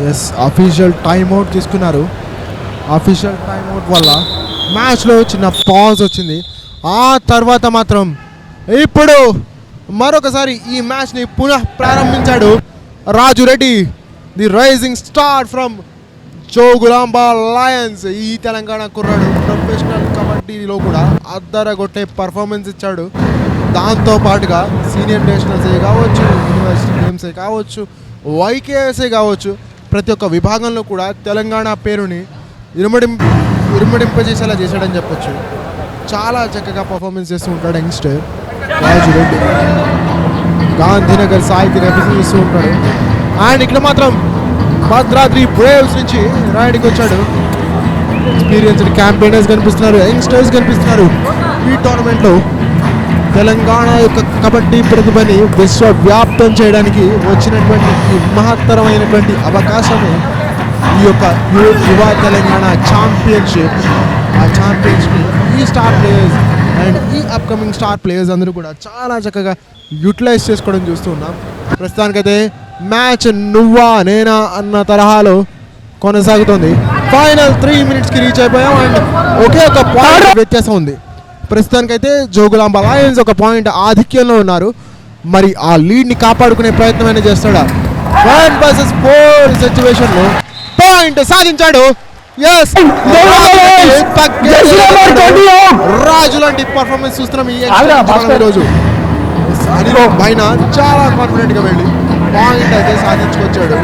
[SPEAKER 2] ఎస్, అఫీషియల్ టైమ్ అవుట్ తీసుకున్నారు. అఫీషియల్ టైమ్ అవుట్ వల్ల మ్యాచ్లో చిన్న పాజ్ వచ్చింది. ఆ తర్వాత మాత్రం ఇప్పుడు మరొకసారి ఈ మ్యాచ్ని పునః ప్రారంభించాడు Raju Reddy, the rising star from Jogulamba Lions. ఈ తెలంగాణ కుర్రాడు ప్రొఫెషనల్ కబడ్డీలో కూడా అద్దరగొట్టే పర్ఫార్మెన్స్ ఇచ్చాడు. దాంతో పాటుగా సీనియర్ నేషనల్సే కావచ్చు, యూనివర్సిటీ గేమ్సే కావచ్చు, వైకేఎస్ఏ కావచ్చు, ప్రతి ఒక్క విభాగంలో కూడా తెలంగాణ పేరుని ఇరుమడింపజేసేలా చేశాడని చెప్పొచ్చు. చాలా చక్కగా పర్ఫార్మెన్స్ చేస్తూ ఉంటాడు యంగ్స్టర్ రాజు రెడ్డి. గాంధీనగర్ సాయికి రిప్రజెంట్ చేస్తూ ఉంటాడు. అండ్ ఇక్కడ మాత్రం భద్రాద్రి బ్రేవ్స్ నుంచి రాయడికి వచ్చాడు. ఎక్స్పీరియన్స్డ్ క్యాంపెయినర్స్ కనిపిస్తున్నారు, యంగ్స్టర్స్ కనిపిస్తున్నారు. ఈ టోర్నమెంట్లో తెలంగాణ యొక్క కబడ్డీ ప్రతిభని విశ్వవ్యాప్తం చేయడానికి వచ్చినటువంటి ఈ మహత్తరమైనటువంటి అవకాశమే ఈ యొక్క యువ తెలంగాణ ఛాంపియన్షిప్. ఆ ఛాంపియన్షిప్ ఈ స్టార్ ప్లేయర్స్ అండ్ ఈ అప్కమింగ్ స్టార్ ప్లేయర్స్ అందరూ కూడా చాలా చక్కగా యూటిలైజ్ చేసుకోవడం చూస్తూ ఉన్నాం. ప్రస్తుతానికైతే మ్యాచ్ నువ్వా నేనా అన్న తరహాలో కొనసాగుతుంది. ఫైనల్ 3 minutesకి రీచ్ అయిపోయాం అండ్ ఒకే ఒక పాయింట్ వ్యత్యాసం ఉంది. ప్రస్తుతానికైతే జోగులాంబ లయన్స్ ఒక పాయింట్ ఆధిక్యంలో ఉన్నారు. మరి ఆ లీడ్ని కాపాడుకునే ప్రయత్నమైనా చేస్తాడా? 1 versus 4 సిచ్యువేషన్లో పాయింట్ సాధించాడు. రాజు లాంటి పర్ఫార్మెన్స్ చూస్తున్నాం ఈ రోజు. అనిల్ పైన చాలా కాన్ఫిడెంట్ గా వెళ్ళి పాయింట్ అయితే సాధించుకొచ్చాడు.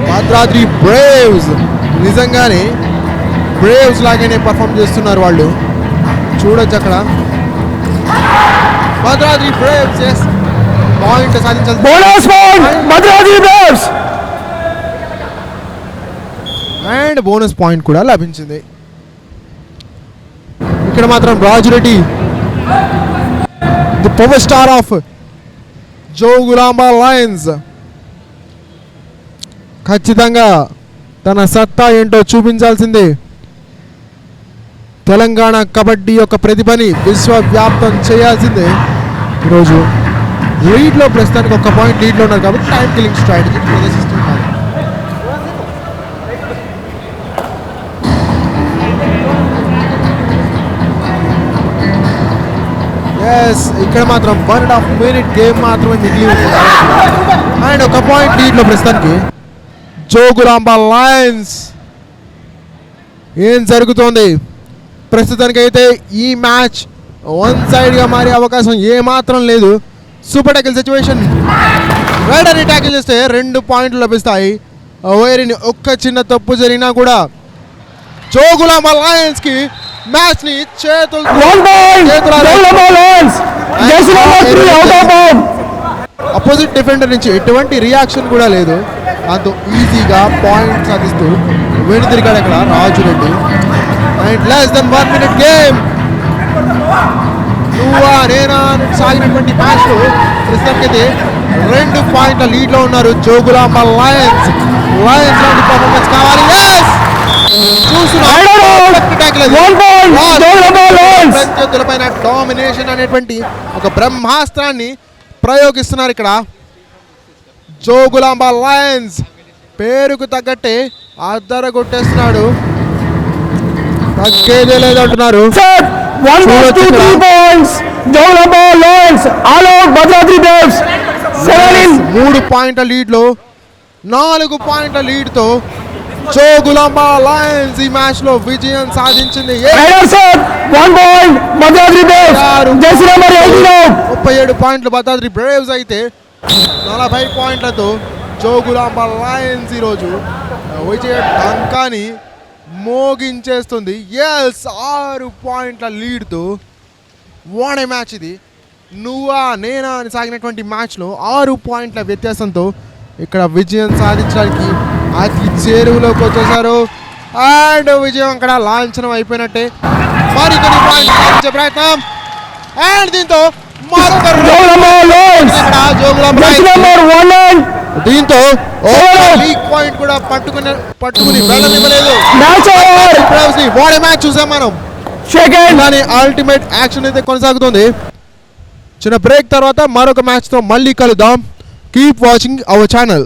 [SPEAKER 2] భద్రాద్రి బ్రేవ్స్ నిజంగానే బ్రేవ్స్ లాగానే పర్ఫార్మ్ చేస్తున్నారు వాళ్ళు. చూడొచ్చు అక్కడ భద్రాద్రి బ్రేవ్స్ పాయింట్ సాధించాలి. అండ్ బోనస్ పాయింట్ కూడా లభించింది. ఇక్కడ మాత్రం Raju Reddy, the power star of Jogulamba Lions, ఖచ్చితంగా తన సత్తా ఏంటో చూపించాల్సిందే. తెలంగాణ కబడ్డీ యొక్క ప్రతిభని విశ్వవ్యాప్తం చేయాల్సిందే. ఈరోజు లీడ్లో ప్రస్తుతానికి ఒక పాయింట్ లీడ్లో ఉన్నారు కాబట్టి టైం కిల్లింగ్ స్ట్రాటజీ ప్రదర్శిస్తున్నారు. ఇక్కడ మాత్రం 1.5 minute గేమ్ మాత్రమే మిగిలి ఉంది అండ్ ఒక పాయింట్ లీడ్లో ప్రస్తుతానికి జోగులాంబ లయన్స్. ఏం జరుగుతోంది ప్రస్తుతానికి? అయితే ఈ మ్యాచ్ 1 sideగా మారే అవకాశం ఏమాత్రం లేదు. సూపర్ ట్యాకిల్ సిచ్యువేషన్, రైడర్ని ట్యాకిల్ చేస్తే 2 పాయింట్లు లభిస్తాయి. వేరిని ఒక్క చిన్న తప్పు జరిగినా కూడా జోగులాంబ లయన్స్కి మ్యాచ్ ని అపోజిట్ డిఫెండర్ నుంచి ఎటువంటి రియాక్షన్ కూడా లేదు. దాంతో ఈజీగా పాయింట్ సాధిస్తూ వెనుతిరిగాడు అక్కడ Raju Reddy. And less than 1 minute game నువ్వా నేనా సాగినటువంటి మ్యాచ్ లో ప్రస్తుతానికైతే 2 పాయింట్ల లీడ్ లో ఉన్నారు జోగులాంబ లయన్స్. లయన్స్ లాంటి పర్ఫార్మెన్స్ కావాలి. ప్రత్యర్థులపైన డామినేషన్ అనేటువంటి ఒక బ్రహ్మాస్త్రాన్ని ప్రయోగిస్తున్నారు ఇక్కడ జోగులాంబ లయన్స్. పేరుకు తగ్గట్టే అద్దరగొట్టేస్తున్నాడు, తగ్గేదే లేదంటున్నారు. 3 పాయింట్ల లీడ్లో 4 పాయింట్ల లీడ్తో జోగులాంబ లయన్స్ ఈ మ్యాచ్ లో విజయం సాధించింది. 37 పాయింట్లు భద్రాద్రి బ్రేవ్స్ అయితే 40 పాయింట్లతో జోగులాంబ లయన్స్ ఈరోజు విజయ డంకాని మోగించేస్తుంది. 6 పాయింట్ల లీడ్తో వాడే మ్యాచ్ ఇది. నువ్వా నేనా అని సాగినటువంటి మ్యాచ్లో 6 పాయింట్ల వ్యత్యాసంతో ఇక్కడ విజయం సాధించడానికి అతి చేరువులోకి వచ్చేసారు. అండ్ విజయం అక్కడ లాంఛనం అయిపోయినట్టే. మరికొన్ని పాయింట్లు సాధించే ప్రయత్నం అండ్ దీంతో దీంతో లీగ్ పాయింట్ కూడా పట్టుకుని వెళ్ళనివ్వలేదు. వాడే మ్యాచ్ చూసాం మనం. కానీ అల్టిమేట్ యాక్షన్ అయితే కొనసాగుతుంది. చిన్న బ్రేక్ తర్వాత మరొక మ్యాచ్తో మళ్ళీ కలుద్దాం. Keep watching our channel.